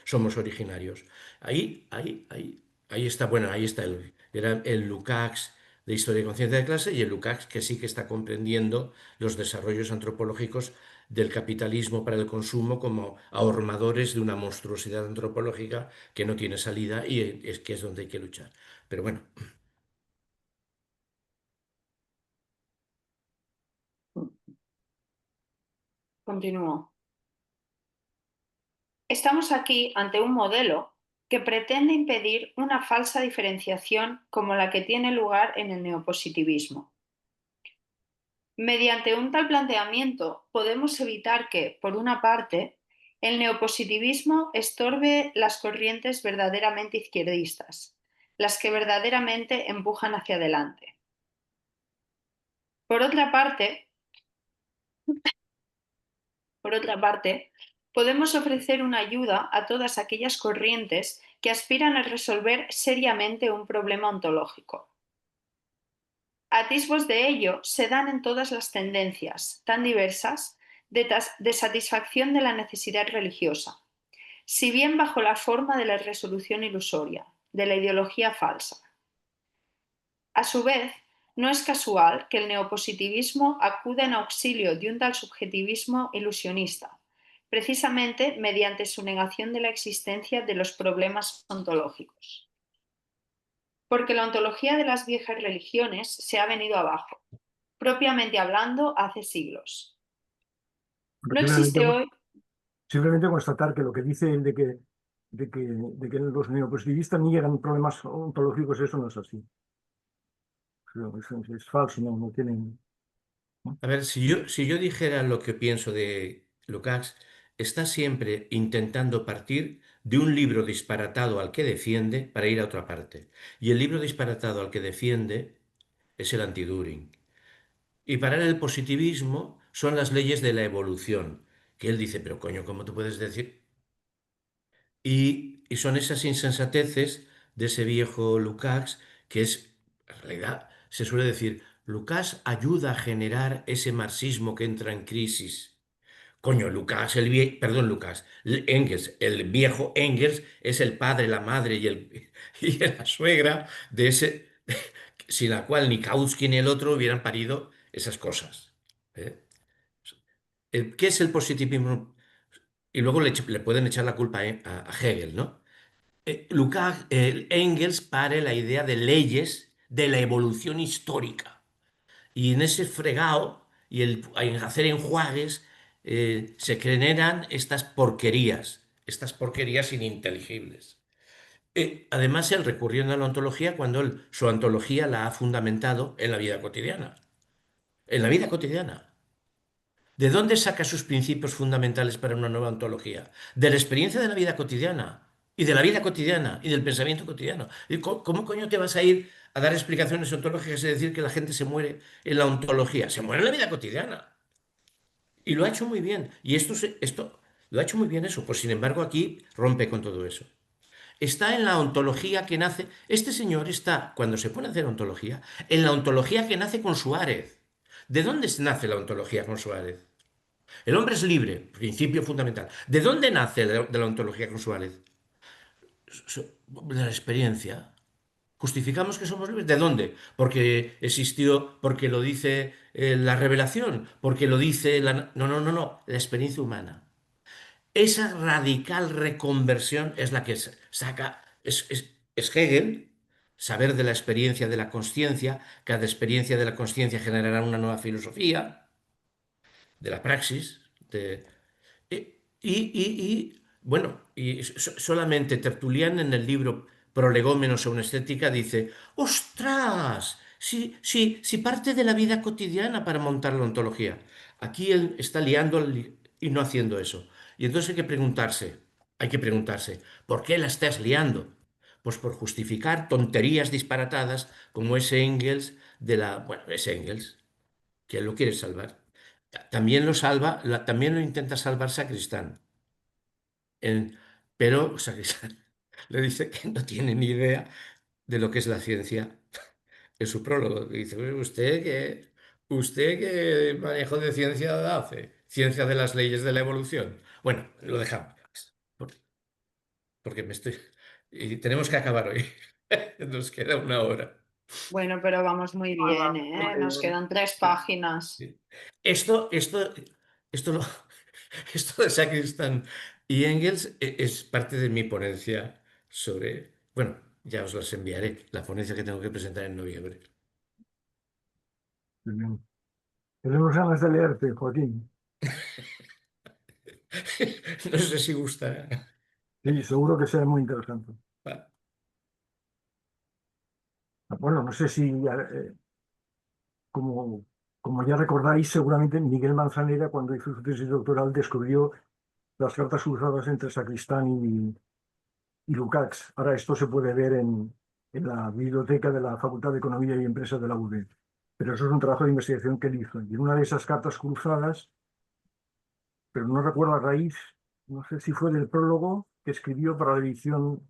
somos originarios. Ahí está, bueno, ahí está el Lukács de Historia y Conciencia de Clase y el Lukács que sí que está comprendiendo los desarrollos antropológicos del capitalismo para el consumo como ahormadores de una monstruosidad antropológica que no tiene salida y es que es donde hay que luchar. Pero bueno, Continúo. Estamos aquí ante un modelo que pretende impedir una falsa diferenciación como la que tiene lugar en el neopositivismo. Mediante un tal planteamiento podemos evitar que, por una parte, el neopositivismo estorbe las corrientes verdaderamente izquierdistas, las que verdaderamente empujan hacia adelante. Por otra parte, podemos ofrecer una ayuda a todas aquellas corrientes que aspiran a resolver seriamente un problema ontológico. Atisbos de ello se dan en todas las tendencias, tan diversas, de satisfacción de la necesidad religiosa, si bien bajo la forma de la resolución ilusoria, de la ideología falsa. A su vez, no es casual que el neopositivismo acuda en auxilio de un tal subjetivismo ilusionista, precisamente mediante su negación de la existencia de los problemas ontológicos. Porque la ontología de las viejas religiones se ha venido abajo, propiamente hablando, hace siglos. Pero No existe hoy. simplemente constatar que lo que dice él de que los neopositivistas niegan problemas ontológicos, eso no es así. Es falso, no tienen. ¿No? A ver, si yo dijera lo que pienso de Lukács, está siempre intentando partir de un libro disparatado al que defiende para ir a otra parte. Y el libro disparatado al que defiende es el anti-Turing. Y para él el positivismo son las leyes de la evolución, que él dice, pero coño, ¿cómo tú puedes decir? Y son esas insensateces de ese viejo Lukács, que es, en realidad, se suele decir, Lukács ayuda a generar ese marxismo que entra en crisis. Coño, Engels, el viejo Engels es el padre, la madre y la suegra de ese, sin la cual ni Kautsky ni el otro hubieran parido esas cosas. ¿Eh? ¿Qué es el positivismo? Y luego le pueden echar la culpa a Hegel, ¿no? Engels pare la idea de leyes de la evolución histórica. Y en ese fregado y en hacer enjuagues se generan estas porquerías ininteligibles. Además, él recurrió a la ontología cuando su ontología la ha fundamentado en la vida cotidiana. En la vida cotidiana. ¿De dónde saca sus principios fundamentales para una nueva ontología? De la experiencia de la vida cotidiana y de la vida cotidiana y del pensamiento cotidiano. ¿Y cómo coño te vas a ir a dar explicaciones ontológicas y decir que la gente se muere en la ontología? Se muere en la vida cotidiana. Y lo ha hecho muy bien. Y esto lo ha hecho muy bien eso. Pues sin embargo aquí rompe con todo eso. Está en la ontología que nace. Este señor está, cuando se pone a hacer ontología, en la ontología que nace con Suárez. ¿De dónde nace la ontología con Suárez? El hombre es libre, principio fundamental. ¿De dónde nace de la ontología con Suárez? De la experiencia. ¿Justificamos que somos libres? ¿De dónde? Porque existió, porque lo dice la revelación, porque lo dice la... No, no, no, no, la experiencia humana. Esa radical reconversión es la que saca, es Hegel, saber de la experiencia de la consciencia, cada experiencia de la consciencia generará una nueva filosofía, de la praxis, bueno, solamente Tertulián en el libro Prolegómenos a una estética dice, ¡ostras! Si parte de la vida cotidiana para montar la ontología. Aquí él está liando y no haciendo eso. Y entonces hay que preguntarse, ¿por qué la estás liando? Pues por justificar tonterías disparatadas como ese Engels bueno, ese Engels, que él lo quiere salvar. También lo salva, también lo intenta salvar Sacristán. En- pero Sacristán le dice que no tiene ni idea de lo que es la ciencia en su prólogo. Dice, "Pues usted qué manejo de ciencia hace? Ciencia de las leyes de la evolución. Bueno, lo dejamos, por- porque me estoy... Y tenemos que acabar hoy. Nos queda una hora. Bueno, pero vamos muy bien, ¿eh? Nos quedan 3 páginas. Sí. Esto, esto, esto, lo- Esto de Sacristán y Engels es parte de mi ponencia sobre, bueno, ya os las enviaré, la ponencia que tengo que presentar en noviembre. Tenemos ganas de leerte, Joaquín. No sé si gustará. Sí, seguro que será muy interesante. Bueno, no sé si, como, como ya recordáis, seguramente Miguel Manzanera, cuando hizo su tesis doctoral, descubrió las cartas cruzadas entre Sacristán y Lukács. Ahora esto se puede ver en la biblioteca de la Facultad de Economía y Empresas de la UD. Pero eso es un trabajo de investigación que él hizo. Y en una de esas cartas cruzadas, pero no recuerdo la raíz, no sé si fue del prólogo que escribió para la edición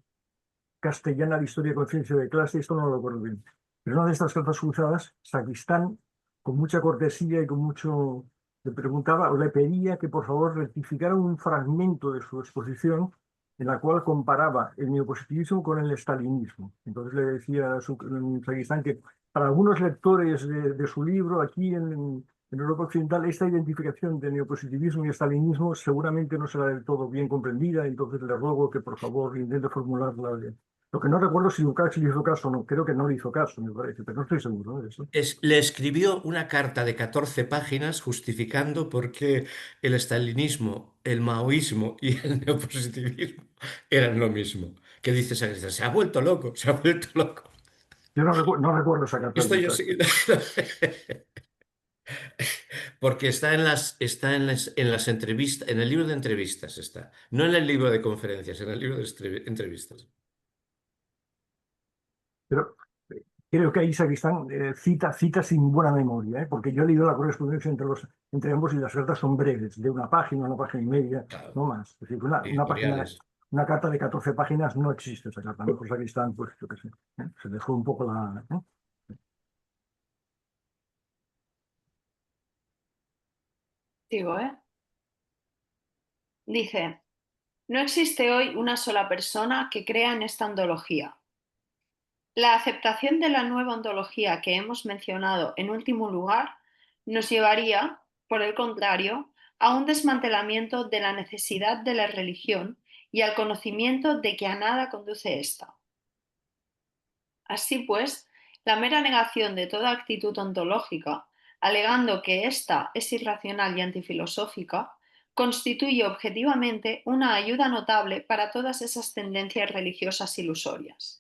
castellana de Historia y Conciencia de Clase, esto no lo recuerdo bien. Pero una de estas cartas cruzadas, Sacristán, con mucha cortesía y con mucho, le preguntaba o le pedía que por favor rectificara un fragmento de su exposición en la cual comparaba el neopositivismo con el estalinismo. Entonces le decía a Sacristán que para algunos lectores de su libro, aquí en Europa Occidental, esta identificación de neopositivismo y estalinismo seguramente no será del todo bien comprendida, entonces le ruego que por favor intente formularla. Lo que no recuerdo si Lukács le hizo caso o no, creo que no le hizo caso, me parece, pero no estoy seguro de eso. Le escribió una carta de 14 páginas justificando por qué el estalinismo, el maoísmo y el neopositivismo eran lo mismo. ¿Qué dice Sacristán? Se ha vuelto loco, se ha vuelto loco. Yo no recuerdo esa carta de Esto yo Lukács. sí. Porque está en las entrevistas, en el libro de entrevistas está. No en el libro de conferencias, en el libro de entrevistas. Pero creo que ahí Sacristán cita sin buena memoria, porque yo he leído la correspondencia entre ambos y las cartas son breves, de una página y media, Claro, no más. Es decir, una página, editoriales. una carta de 14 páginas no existe esa carta, ¿no? Por Sacristán, pues yo qué sé, se le fue un poco la... Digo, ¿eh? Dice, no existe hoy una sola persona que crea en esta ontología. La aceptación de la nueva ontología que hemos mencionado en último lugar nos llevaría, por el contrario, a un desmantelamiento de la necesidad de la religión y al conocimiento de que a nada conduce ésta. Así pues, la mera negación de toda actitud ontológica, alegando que ésta es irracional y antifilosófica, constituye objetivamente una ayuda notable para todas esas tendencias religiosas ilusorias.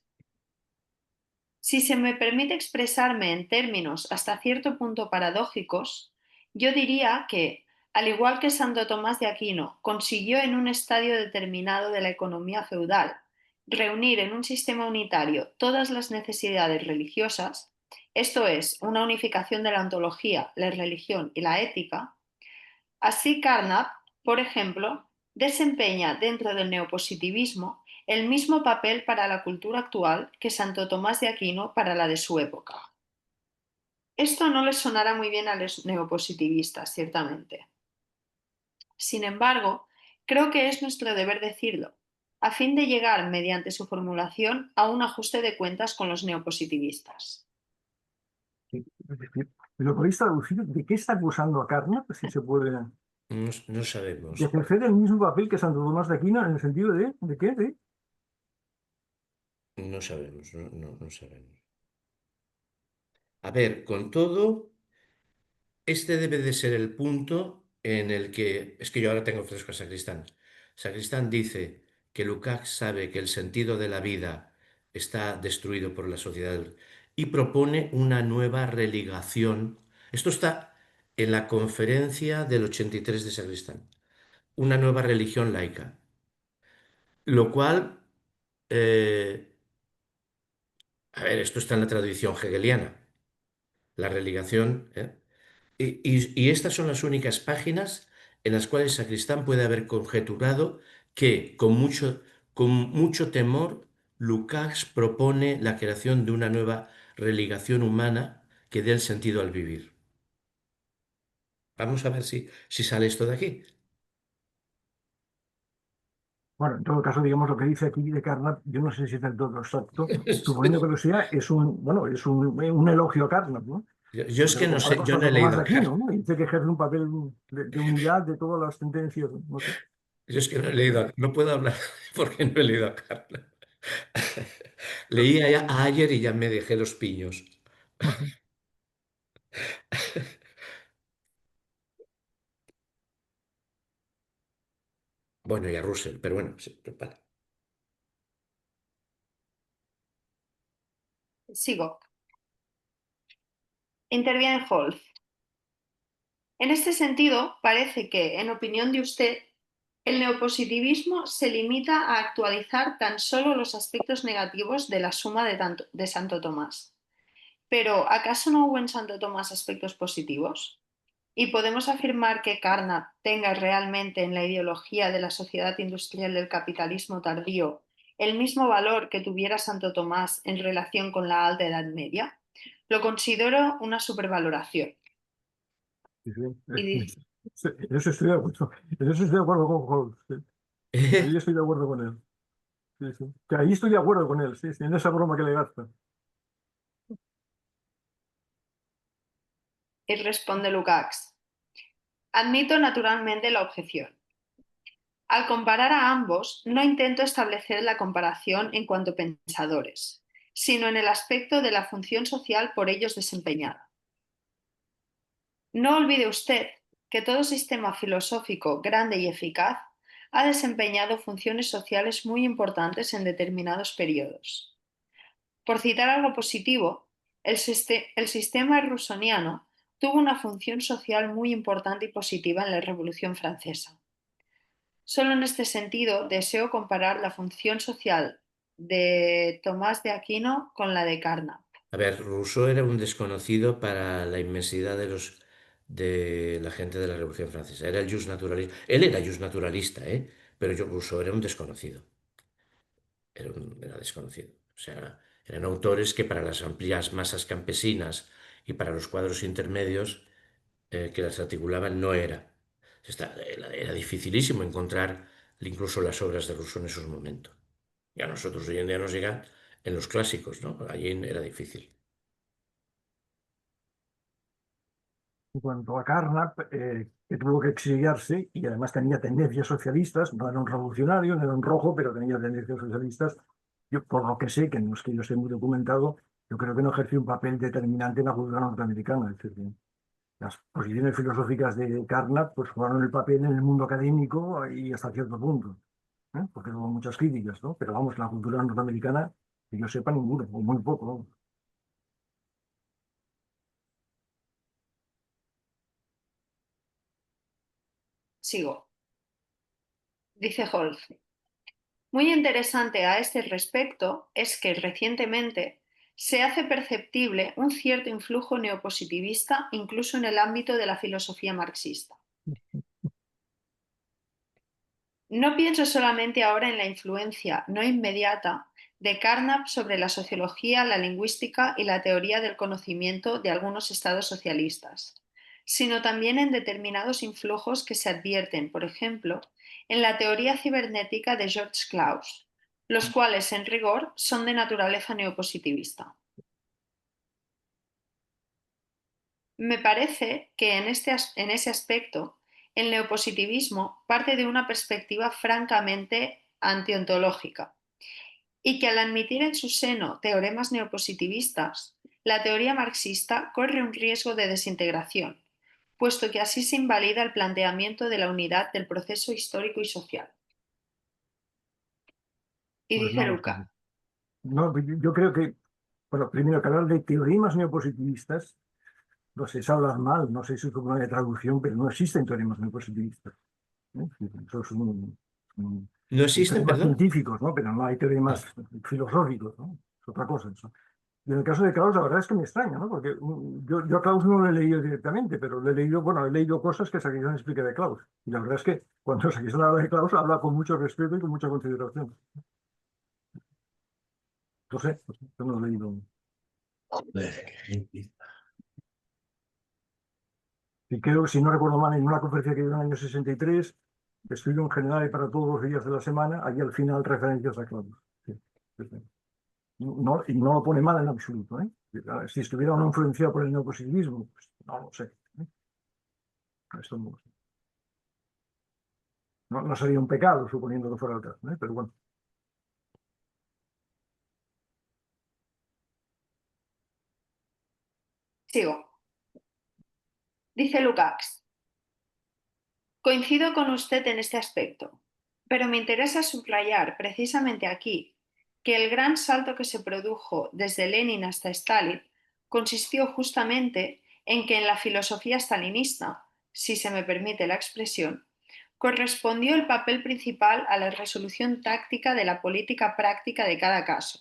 Si se me permite expresarme en términos hasta cierto punto paradójicos, yo diría que, al igual que Santo Tomás de Aquino consiguió en un estadio determinado de la economía feudal reunir en un sistema unitario todas las necesidades religiosas, esto es, una unificación de la ontología, la religión y la ética, así Carnap, por ejemplo, desempeña dentro del neopositivismo el mismo papel para la cultura actual que Santo Tomás de Aquino para la de su época. Esto no les sonará muy bien a los neopositivistas, ciertamente. Sin embargo, creo que es nuestro deber decirlo, a fin de llegar, mediante su formulación, a un ajuste de cuentas con los neopositivistas. Es decir, ¿lo podéis traducir? ¿De qué está acusando a Carnap? Si se puede... No, no De sabemos. ejercer el mismo papel que Santo Tomás de Aquino en el sentido ¿de qué? No sabemos, no sabemos. A ver, con todo, este debe de ser el punto en el que, es que yo ahora tengo fresco a Sacristán. Sacristán dice que Lukács sabe que el sentido de la vida está destruido por la sociedad y propone una nueva religación. Esto está en la conferencia del 83 de Sacristán, una nueva religión laica, lo cual, a ver, esto está en la tradición hegeliana, la religación, ¿eh? Y estas son las únicas páginas en las cuales Sacristán puede haber conjeturado que con mucho temor Lukács propone la creación de una nueva religación humana que dé el sentido al vivir. Vamos a ver si sale esto de aquí. Bueno, en todo caso, digamos lo que dice aquí de Carnap, yo no sé si es del todo exacto, suponiendo que lo sea, es un elogio a Carnap, ¿no? Yo es Porque que lo no compara sé, con yo no Santo he Tomás leído de a Carl. Aquino, ¿no? Y dice que ejerce un papel de unidad de todas las tendencias, no sé. Yo es que no he leído no puedo hablar porque no he leído a Carl. Leí ayer y ya me dejé los piños. Bueno, y a Russell, pero bueno, sí, vale. Sigo. Interviene Holz. En este sentido, parece que, en opinión de usted, el neopositivismo se limita a actualizar tan solo los aspectos negativos de la suma de Santo Tomás. Pero, ¿acaso no hubo en Santo Tomás aspectos positivos? ¿Y podemos afirmar que Carnap tenga realmente en la ideología de la sociedad industrial del capitalismo tardío el mismo valor que tuviera Santo Tomás en relación con la Alta Edad Media? Lo considero una supervaloración. Sí, sí. Y dice, En eso estoy de acuerdo. En eso estoy de acuerdo con Holmes. Sí. Ahí estoy de acuerdo con él. Sí, sí. Que ahí estoy de acuerdo con él, sí, sí, en esa broma que le gasta. y responde Lukács, admito naturalmente la objeción. Al comparar a ambos, no intento establecer la comparación en cuanto a pensadores, sino en el aspecto de la función social por ellos desempeñada. No olvide usted que todo sistema filosófico grande y eficaz ha desempeñado funciones sociales muy importantes en determinados periodos. Por citar algo positivo, el sistema rusoniano tuvo una función social muy importante y positiva en la Revolución Francesa. Solo en este sentido deseo comparar la función social de Tomás de Aquino con la de Carnap. A ver, Rousseau era un desconocido para la inmensidad de la gente de la Revolución Francesa. Era el jus naturalista. Él era jus naturalista, ¿eh? Pero Rousseau era un desconocido. Era desconocido. O sea, eran autores que para las amplias masas campesinas y para los cuadros intermedios que las articulaban no era. Era dificilísimo encontrar incluso las obras de Rousseau en esos momentos. Y a nosotros hoy en día nos llegan en los clásicos, ¿no? Allí era difícil. En cuanto a Carnap, que tuvo que exiliarse y además tenía tendencias socialistas, no era un revolucionario, no era un rojo, pero tenía tendencias socialistas. Yo, por lo que sé, que no es que yo esté muy documentado, yo creo que no ejerció un papel determinante en la cultura norteamericana. Es decir, las posiciones filosóficas de Carnap pues, jugaron el papel en el mundo académico y hasta cierto punto, ¿eh? Porque hubo muchas críticas, ¿no? Pero vamos, la cultura norteamericana, que yo sepa, ninguno, o muy poco, ¿no? Sigo. Dice Holz. Muy interesante a este respecto es que recientemente se hace perceptible un cierto influjo neopositivista incluso en el ámbito de la filosofía marxista. No pienso solamente ahora en la influencia no inmediata de Carnap sobre la sociología, la lingüística y la teoría del conocimiento de algunos estados socialistas, sino también en determinados influjos que se advierten, por ejemplo, en la teoría cibernética de George Claus, los cuales en rigor son de naturaleza neopositivista. Me parece que en ese aspecto el neopositivismo parte de una perspectiva francamente antiontológica y que al admitir en su seno teoremas neopositivistas, la teoría marxista corre un riesgo de desintegración, puesto que así se invalida el planteamiento de la unidad del proceso histórico y social. Y Pues dice no lo sé. Luca, No, yo creo que, bueno, primero que hablar de teoremas neopositivistas, no sé, es hablar mal, no sé si es una traducción, pero no existen teoremas neopositivistas, ¿eh? Eso es ¿No son existen, teoremas perdón? científicos, ¿no? Pero no hay teoremas Ah, filosóficos, ¿no? Es otra cosa eso. Y en el caso de Klaus, la verdad es que me extraña, ¿no? Porque yo a Klaus no lo he leído directamente, pero le he leído, bueno, he leído cosas que Saquizán explica de Klaus. Y la verdad es que cuando Saquizán habla de Klaus, habla con mucho respeto y con mucha consideración. No sé, yo no lo he leído. Y creo que, si no recuerdo mal, en una conferencia que dio en el año 63, estudio en general y para todos los días de la semana, hay al final referencias a Klaus. Sí, sí, sí. No, y no lo pone mal en absoluto, ¿eh? Si estuviera uno influenciado por el neopositivismo, pues no lo sé, ¿eh? Esto no, no sería un pecado, suponiendo que fuera el caso, ¿eh? Pero bueno. sigo. Dice Lukács, coincido con usted en este aspecto, Pero me interesa subrayar precisamente aquí que el gran salto que se produjo desde Lenin hasta Stalin consistió justamente en que en la filosofía stalinista, si se me permite la expresión, correspondió el papel principal a la resolución táctica de la política práctica de cada caso,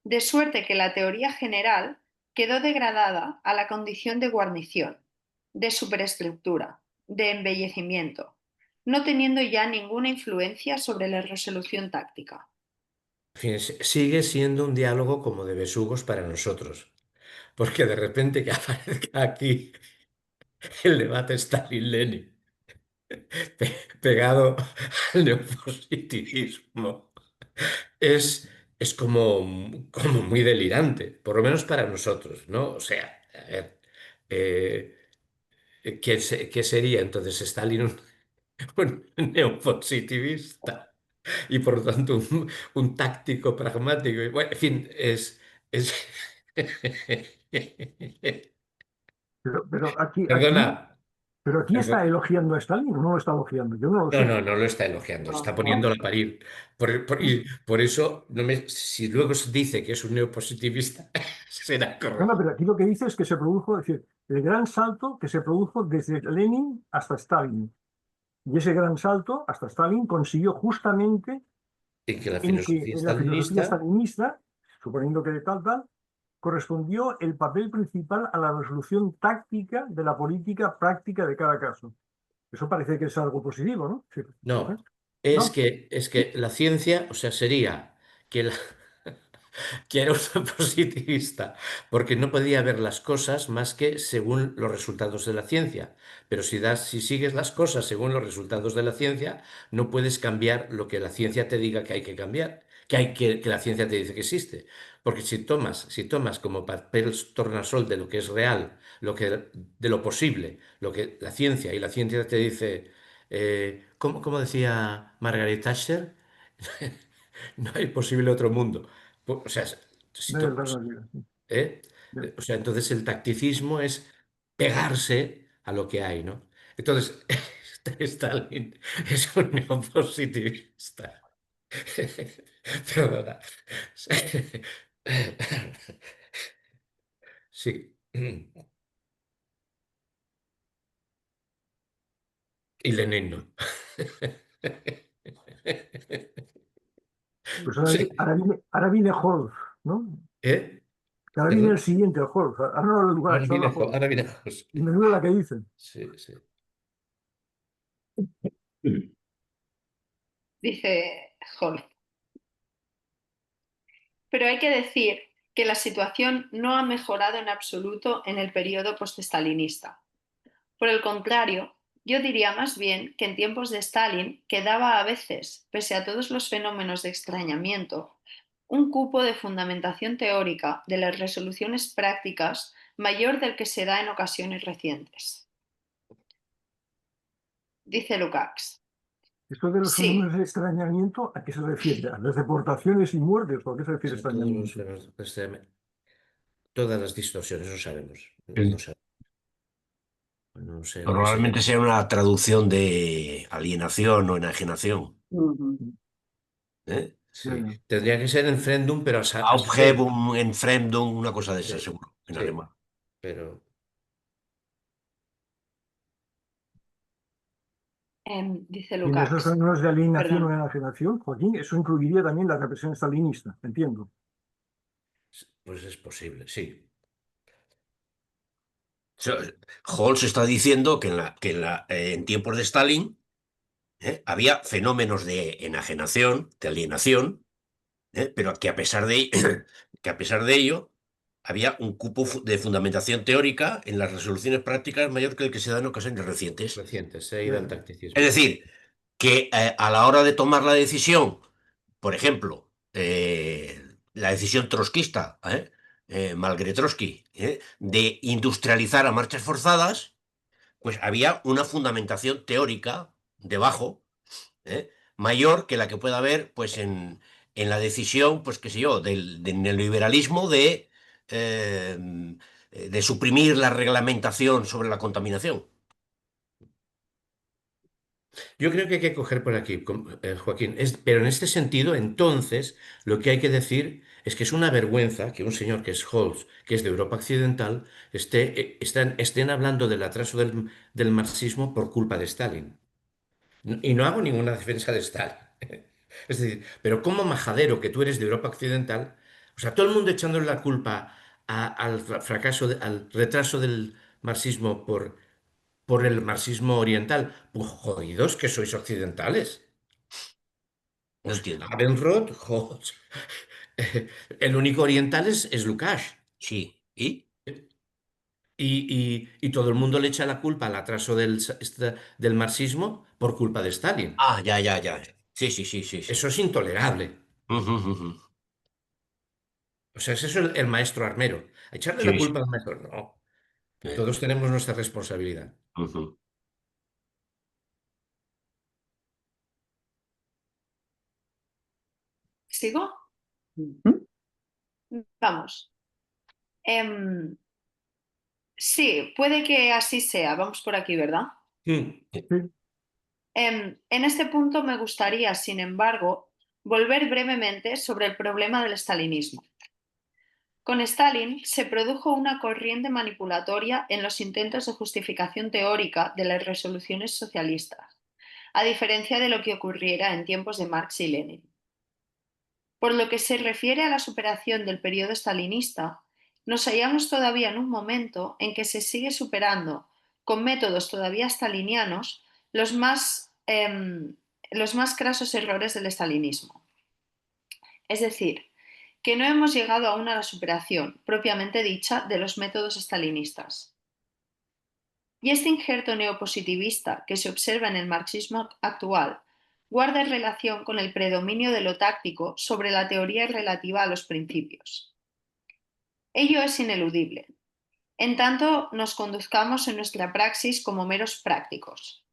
de suerte que la teoría general quedó degradada a la condición de guarnición, de superestructura, de embellecimiento, no teniendo ya ninguna influencia sobre la resolución táctica. En fin, sigue siendo un diálogo como de besugos para nosotros, porque de repente que aparezca aquí el debate Stalin-Lenin pegado al neopositivismo es como muy delirante, por lo menos para nosotros, ¿no? O sea, a ver, eh, ¿qué sería entonces Stalin un neopositivista y por lo tanto un táctico pragmático? Y bueno, en fin, es... Pero Perdona. pero aquí está elogiando a Stalin, o no lo está elogiando, yo no lo No, sé. no, no lo está elogiando, Ah, está ah, poniéndolo a parir. Y por eso, si luego se dice que es un neopositivista, será no, no, correcto. pero aquí lo que dice es que se produjo, es decir, el gran salto que se produjo desde Lenin hasta Stalin. Y ese gran salto hasta Stalin consiguió justamente Y que la en que filosofía en la filosofía stalinista, stalinista, suponiendo que de tal, correspondió el papel principal a la resolución táctica de la política práctica de cada caso. Eso parece que es algo positivo, ¿no? Sí. ¿Eh? no, es ¿No? que, es que la ciencia, o sea, sería que la, que era un positivista, porque no podía ver las cosas más que según los resultados de la ciencia. Pero si sigues las cosas según los resultados de la ciencia, no puedes cambiar lo que la ciencia te diga que hay que cambiar, que la ciencia te dice que existe. Porque si tomas como papel tornasol de lo que es real, de lo posible, lo que la ciencia te dice, ¿cómo decía Margaret Thatcher? No hay posible otro mundo. O sea, si No hay to- alternativa. ¿eh? Ya. O sea, entonces el tacticismo es pegarse a lo que hay, ¿no? Entonces, Stalin es un neopositivista. Perdona. Sí. Y Lenin no. Pues Sí. ahora viene Holz, ¿no? ¿Eh? Ahora viene el ¿Perdón? siguiente, el Holz. Ahora no el lugar, está la Holz. Ahora viene José. Y menudo la que dicen. Sí, sí. Dice Holz. Pero hay que decir que la situación no ha mejorado en absoluto en el periodo postestalinista. Por el contrario, yo diría más bien que en tiempos de Stalin quedaba a veces, pese a todos los fenómenos de extrañamiento, un cupo de fundamentación teórica de las resoluciones prácticas mayor del que se da en ocasiones recientes. Dice Lukács. Esto de los fenómenos Sí, de extrañamiento, ¿a qué se refiere? ¿A las deportaciones y muertes? ¿O a qué se refiere Sí, todos los extrañamiento? fenómenos, todas las distorsiones, no sabemos. No Sí. sabemos. No sé lo que sería. Probablemente sea una traducción de alienación o enajenación. Ujú. ¿Eh? Ya, Sí. ya. Tendría que ser Enfremdung, pero a saber. Aufhebung, Entfremdung, una cosa de esa, Sí, seguro, en sí, alemán. pero dice Y en esos Lukács. fenómenos de alienación o Perdón. enajenación, Joaquín, eso incluiría también la represión stalinista, entiendo. pues es posible, sí. So- Holz está diciendo que en tiempos de Stalin había fenómenos de enajenación, de alienación, pero que a pesar de ello había un cupo de fundamentación teórica en las resoluciones prácticas mayor que el que se da en ocasiones recientes. Reciente, se ha ido Ya, al ya. Es tacticismo. decir, que a la hora de tomar la decisión, por ejemplo, la decisión trotskista, Malgré Trotsky, de industrializar a marchas forzadas, pues había una fundamentación teórica debajo, mayor que la que pueda haber pues, en la decisión, pues qué sé yo, del neoliberalismo de suprimir la reglamentación sobre la contaminación. Yo creo que hay que coger por aquí, Joaquín, pero en este sentido, entonces, lo que hay que decir es que es una vergüenza que un señor que es Holz, que es de Europa Occidental, estén hablando del atraso del marxismo por culpa de Stalin. Y no hago ninguna defensa de Stalin. Es decir, pero como majadero que tú eres de Europa Occidental, o sea, todo el mundo echándole la culpa al fracaso, al retraso del marxismo por el marxismo oriental. Pues jodidos que sois occidentales. No Pues entiendo. Abendroth, el único oriental es Lukács. Sí. ¿Y? Y todo el mundo le echa la culpa al atraso del marxismo por culpa de Stalin. Ah, ya, ya, ya. Sí, sí, sí, sí, sí. Eso es intolerable. Ujú, ujú. O sea, es eso el maestro armero. Echarle la Sí, sí. culpa al maestro. No. Eh, Todos tenemos nuestra responsabilidad. ujú. ¿Sigo? Vamos. Em, sí, puede que así sea. Vamos por aquí, ¿verdad? Mm. Sí, En este punto me gustaría, sin embargo, volver brevemente sobre el problema del estalinismo. Con Stalin se produjo una corriente manipulatoria en los intentos de justificación teórica de las resoluciones socialistas, a diferencia de lo que ocurriera en tiempos de Marx y Lenin. Por lo que se refiere a la superación del periodo stalinista, nos hallamos todavía en un momento en que se sigue superando, con métodos todavía stalinianos, los más crasos errores del stalinismo. Es decir, que no hemos llegado aún a la superación, propiamente dicha, de los métodos stalinistas. Y este injerto neopositivista que se observa en el marxismo actual guarda relación con el predominio de lo táctico sobre la teoría relativa a los principios. Ello es ineludible, en tanto nos conduzcamos en nuestra praxis como meros prácticos.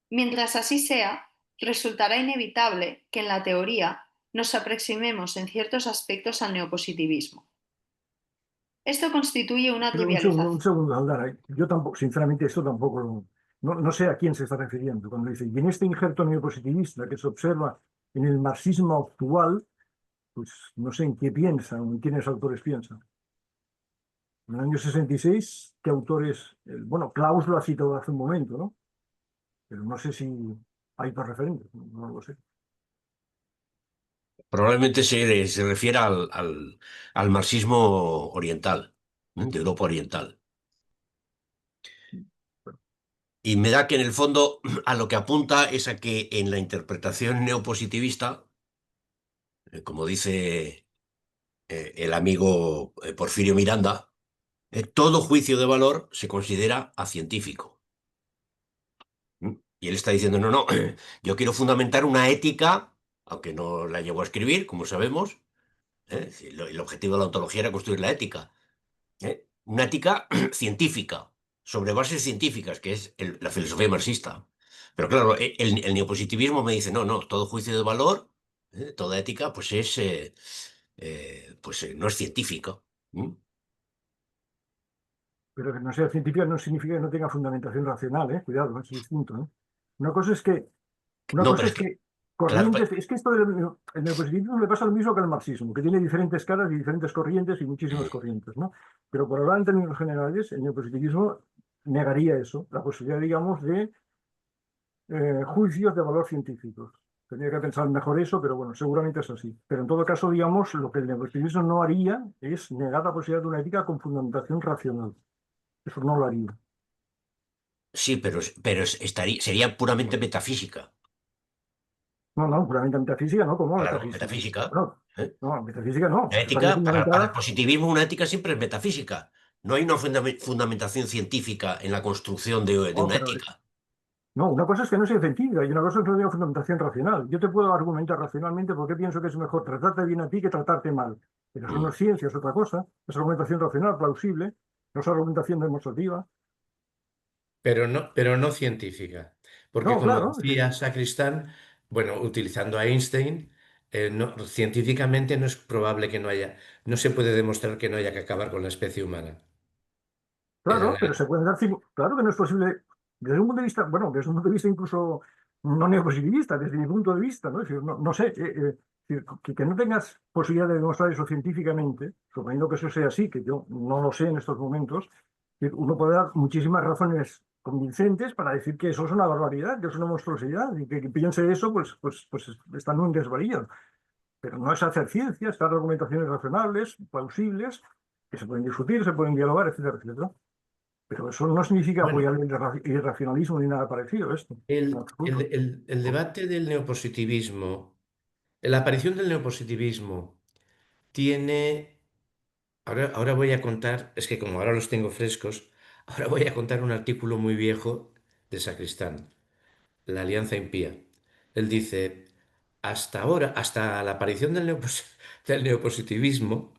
Mientras así sea, resultará inevitable que en la teoría nos aproximemos en ciertos aspectos al neopositivismo. Esto constituye una pero un trivialización. segundo, Aldana. Yo tampoco, sinceramente, esto tampoco no sé a quién se está refiriendo cuando dice, y en este injerto neopositivista que se observa en el marxismo actual, pues no sé en qué piensan o en quiénes autores piensan. En el año 66, ¿qué autores? Bueno, Klaus lo ha citado hace un momento, ¿no? Pero no sé si hay por referentes, no lo sé. Probablemente se refiera al marxismo oriental, de Europa Oriental. Y me da que en el fondo a lo que apunta es a que en la interpretación neopositivista, como dice el amigo Porfirio Miranda, todo juicio de valor se considera acientífico. Y él está diciendo, no, no, yo quiero fundamentar una ética, aunque no la llegó a escribir, como sabemos. Si el objetivo de la ontología era construir la ética. Una ética científica, sobre bases científicas, que es la filosofía marxista. Pero claro, el neopositivismo me dice, no, no, todo juicio de valor, toda ética, no es científica. ¿Mm? Pero que no sea científica no significa que no tenga fundamentación racional, ¿eh? Cuidado, es distinto, ¿eh? Una cosa es que, una No, cosa pero es es que, que claro, corrientes, es que esto del el neopositivismo le pasa lo mismo que al marxismo, que tiene diferentes caras y diferentes corrientes y muchísimas corrientes, ¿no? Pero por hablar en términos generales, el neopositivismo negaría eso, la posibilidad, digamos, de juicios de valor científicos. Tendría que pensar mejor eso, pero bueno, seguramente es así. Pero en todo caso, digamos, lo que el neopositivismo no haría es negar la posibilidad de una ética con fundamentación racional. Eso no lo haría. sí, sería puramente metafísica. No, no, puramente metafísica, ¿no? ¿Cómo Claro, metafísica? metafísica. Bueno, ¿Eh? no, metafísica no. La Estaría ética, para el fundamentada. positivismo, una ética siempre es metafísica. No hay una fundamentación científica en la construcción de No, una pero ética. no, una cosa es que no sea científica y una cosa es que no tenga fundamentación racional. Yo te puedo argumentar racionalmente por qué pienso que es mejor tratarte bien a ti que tratarte mal. Pero eso no Mm. es ciencia, es otra cosa. Es argumentación racional, plausible, no es argumentación demostrativa. Pero no científica. Porque No, como claro, decía Sacristán, bueno, utilizando a Einstein, científicamente no es probable que no haya, no se puede demostrar que no haya que acabar con la especie humana. claro, pero La- se pueden dar, claro que no es posible. desde un punto de vista, bueno, desde un punto de vista incluso no neopositivista, desde mi punto de vista, ¿no? Es decir, no sé, que no tengas posibilidad de demostrar eso científicamente, suponiendo que eso sea así, que yo no lo sé en estos momentos, que uno puede dar muchísimas razones convincentes para decir que eso es una barbaridad, que es una monstruosidad, y que piense eso, pues está en un desvarío. Pero no es hacer ciencia, es dar argumentaciones razonables, plausibles, que se pueden discutir, se pueden dialogar, etcétera, etcétera. Pero eso no significa Bueno, apoyar el irracionalismo ni nada parecido a esto, en absoluto. el debate del neopositivismo, la aparición del neopositivismo tiene... ahora voy a contar, es que como ahora los tengo frescos, ahora voy a contar un artículo muy viejo de Sacristán, La Alianza Impía. Él dice, hasta ahora, hasta la aparición del neopositivismo,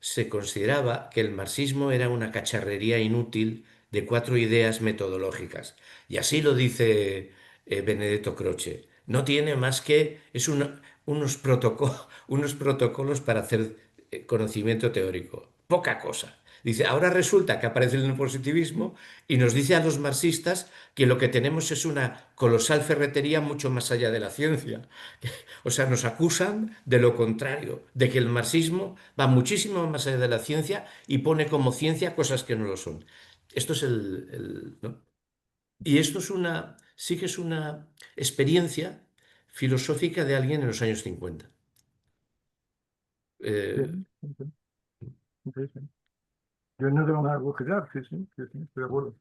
se consideraba que el marxismo era una cacharrería inútil de 4 ideas metodológicas. Y así lo dice Benedetto Croce. No tiene más que, unos protocolos para hacer conocimiento teórico. Poca cosa. Dice, ahora resulta que aparece el neopositivismo y nos dice a los marxistas que lo que tenemos es una colosal ferretería mucho más allá de la ciencia. O sea, nos acusan de lo contrario, de que el marxismo va muchísimo más allá de la ciencia y pone como ciencia cosas que no lo son. Esto es ¿no? Y esto sí que es una experiencia filosófica de alguien en los años 50. Sí, Eh, sí, sí, sí. Yo no tengo nada que objetar, sí, sí, sí, sí, estoy de acuerdo.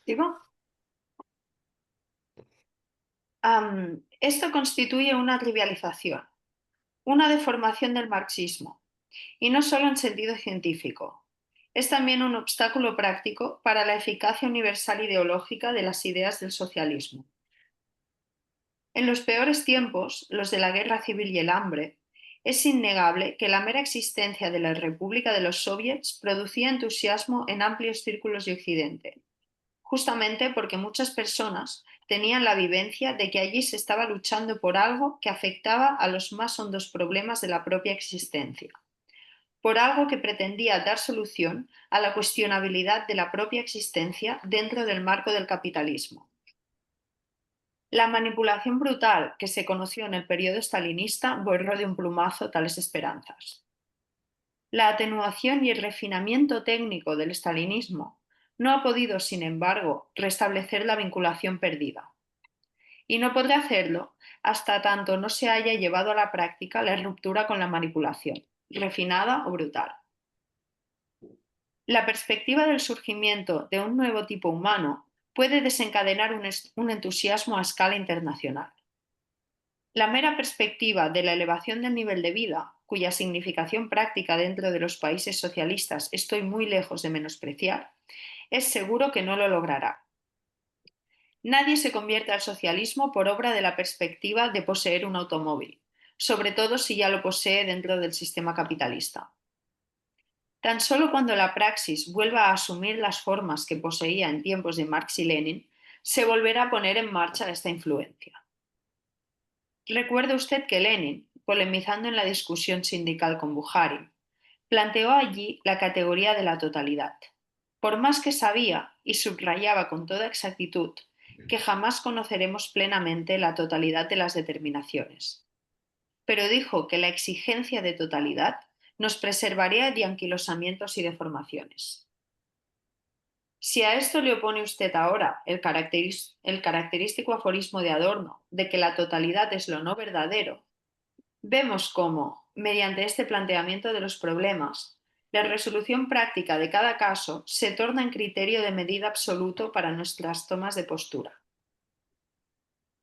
¿Digo? Esto constituye una trivialización, una deformación del marxismo, y no solo en sentido científico. Es también un obstáculo práctico para la eficacia universal ideológica de las ideas del socialismo. En los peores tiempos, los de la guerra civil y el hambre, es innegable que la mera existencia de la República de los Soviets producía entusiasmo en amplios círculos de Occidente, justamente porque muchas personas tenían la vivencia de que allí se estaba luchando por algo que afectaba a los más hondos problemas de la propia existencia, por algo que pretendía dar solución a la cuestionabilidad de la propia existencia dentro del marco del capitalismo. La manipulación brutal que se conoció en el periodo stalinista borró de un plumazo tales esperanzas. La atenuación y el refinamiento técnico del stalinismo no ha podido, sin embargo, restablecer la vinculación perdida. Y no podrá hacerlo hasta tanto no se haya llevado a la práctica la ruptura con la manipulación, refinada o brutal. La perspectiva del surgimiento de un nuevo tipo humano puede desencadenar un entusiasmo a escala internacional. La mera perspectiva de la elevación del nivel de vida, cuya significación práctica dentro de los países socialistas estoy muy lejos de menospreciar, es seguro que no lo logrará. Nadie se convierte al socialismo por obra de la perspectiva de poseer un automóvil, sobre todo si ya lo posee dentro del sistema capitalista. Tan solo cuando la praxis vuelva a asumir las formas que poseía en tiempos de Marx y Lenin, se volverá a poner en marcha esta influencia. Recuerde usted que Lenin, polemizando en la discusión sindical con Bukharin, planteó allí la categoría de la totalidad, por más que sabía y subrayaba con toda exactitud que jamás conoceremos plenamente la totalidad de las determinaciones. Pero dijo que la exigencia de totalidad nos preservaría de anquilosamientos y deformaciones. Si a esto le opone usted ahora el característico aforismo de Adorno de que la totalidad es lo no verdadero, vemos cómo, mediante este planteamiento de los problemas, la resolución práctica de cada caso se torna en criterio de medida absoluto para nuestras tomas de postura.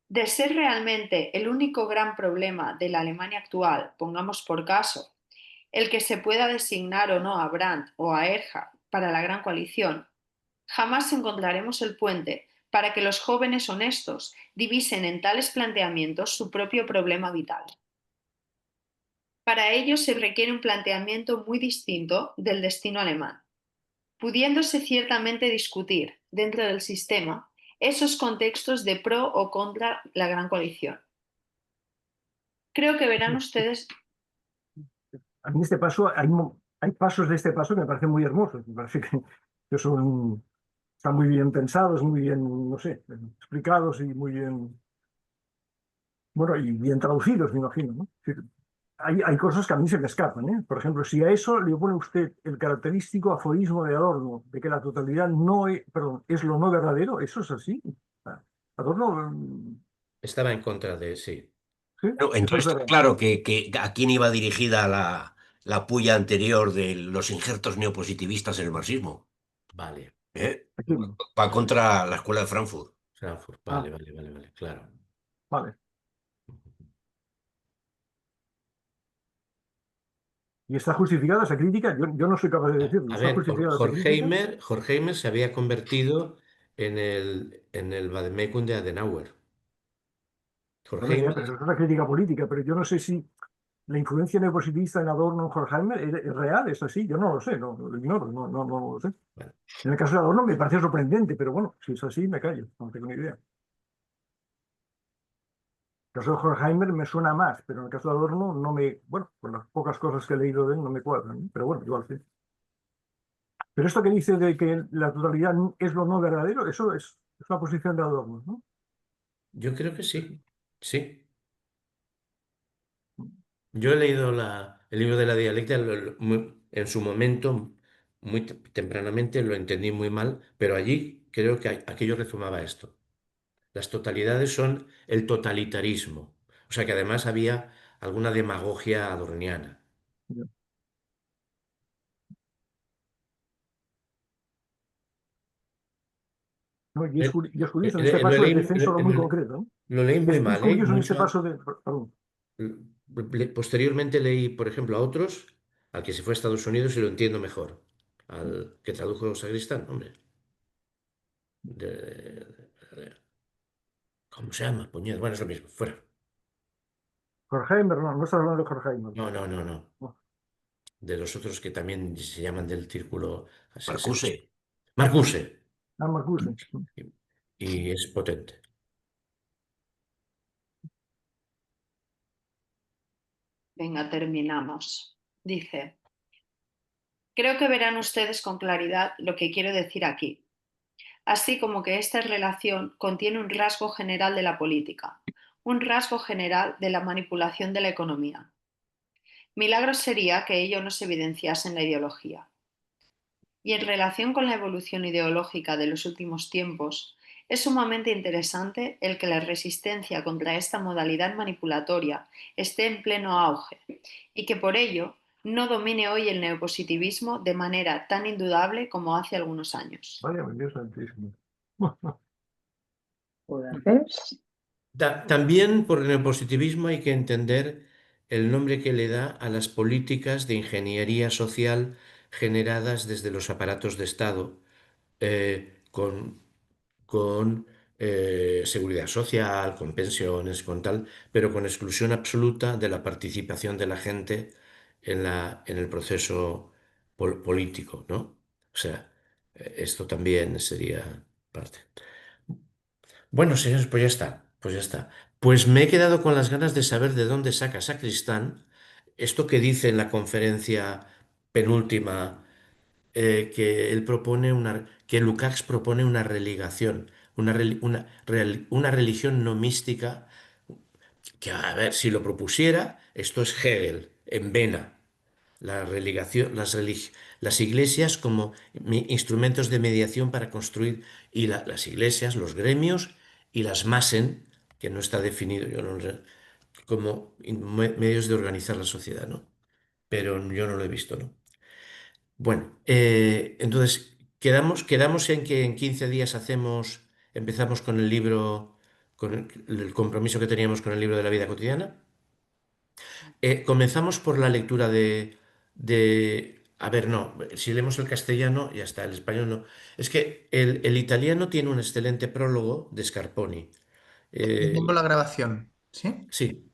De ser realmente el único gran problema de la Alemania actual, pongamos por caso, el que se pueda designar o no a Brandt o a Erhard para la gran coalición, jamás encontraremos el puente para que los jóvenes honestos divisen en tales planteamientos su propio problema vital. Para ello se requiere un planteamiento muy distinto del destino alemán, pudiéndose ciertamente discutir, dentro del sistema, esos contextos de pro o contra la gran coalición. Creo que verán ustedes. A mí este paso, hay hay pasos de este paso que me parecen muy hermosos, me parece que están muy bien pensados, muy bien, no sé, explicados y muy bien, bueno, y bien traducidos, me imagino, ¿no? Es decir, hay cosas que a mí se me escapan, ¿eh? Por ejemplo, si a eso le pone usted el característico aforismo de Adorno, de que la totalidad no es, perdón, es lo no verdadero, eso es así. Adorno, Estaba en contra de, sí. sí, No, eso es entonces, verdad. claro, que a quién iba dirigida la puya anterior de los injertos neopositivistas en el marxismo. Vale. ¿Eh? Aquí, Va contra la escuela de Frankfurt. Frankfurt, ah, vale, vale, vale, vale, claro. vale. ¿Y está justificada esa crítica? Yo no soy capaz de decirlo. A ¿Está ver, justificada esa crítica? Horkheimer se había convertido en el Vademecum de Adenauer. Bueno, ya, Horkheimer, pero eso es una crítica política, pero yo no sé si la influencia neopositivista en Adorno en Horkheimer es real, es así, yo no lo sé, no, lo ignoro, no lo sé. bueno, En el caso de Adorno me parece sorprendente, pero bueno, si es así, me callo, no tengo ni idea. En el caso de Horkheimer me suena más, pero en el caso de Adorno no me, bueno, con las pocas cosas que he leído de él no me cuadran, ¿no? Pero bueno, igual sí. Pero esto que dice de que la totalidad es lo no verdadero, eso es una posición de Adorno, ¿no? yo creo que sí, sí. Yo he leído el libro de la dialéctica en su momento, muy tempranamente, lo entendí muy mal, pero allí creo que aquello rezumaba esto. Las totalidades son el totalitarismo. O sea que además había alguna demagogia adorniana. ¿No? Eh, Y es curioso en este Lo paso del leí, descenso a lo muy concreto, ¿no? lo leí muy Es mal, ¿eh? curioso en este paso de, perdón, Posteriormente leí, por ejemplo, a otros, al que se fue a Estados Unidos y lo entiendo mejor, al que tradujo Sagristán, hombre. ¿Cómo se llama? Puñet. Bueno, es lo mismo, fuera. Horkheimer, no estás hablando de Horkheimer. No, no, no, no. No. De los otros que también se llaman del círculo. Marcuse. Marcuse. Ah, Marcuse. Y es potente. Venga, terminamos. Dice, creo que verán ustedes con claridad lo que quiero decir aquí, así como que esta relación contiene un rasgo general de la política, un rasgo general de la manipulación de la economía. Milagro sería que ello no se evidenciase en la ideología. Y en relación con la evolución ideológica de los últimos tiempos, es sumamente interesante el que la resistencia contra esta modalidad manipulatoria esté en pleno auge y que por ello no domine hoy el neopositivismo de manera tan indudable como hace algunos años. Vaya, mi Dios santísimo. Pues, También por el neopositivismo hay que entender el nombre que le da a las políticas de ingeniería social generadas desde los aparatos de Estado, con seguridad social, con pensiones, con tal, pero con exclusión absoluta de la participación de la gente en el proceso político, ¿no? O sea, esto también sería parte. Bueno, señores, pues ya está, pues ya está. Pues me he quedado con las ganas de saber de dónde saca Sacristán esto que dice en la conferencia penúltima, que él propone que Lukács propone una religación, una religión no mística, que a ver, si lo propusiera, esto es Hegel, en vena. La religación, las iglesias como instrumentos de mediación para construir, y las iglesias, los gremios y las Massen, que no está definido, yo no sé, como medios de organizar la sociedad, ¿no? Pero yo no lo he visto, ¿no? Bueno, entonces quedamos en que en 15 días empezamos con el libro, con el compromiso que teníamos con el libro de la vida cotidiana. Comenzamos por la lectura a ver, no, si leemos el castellano, ya está, el español no. Es que el italiano tiene un excelente prólogo de Scarponi. Yo tengo Eh, la grabación, ¿sí? sí,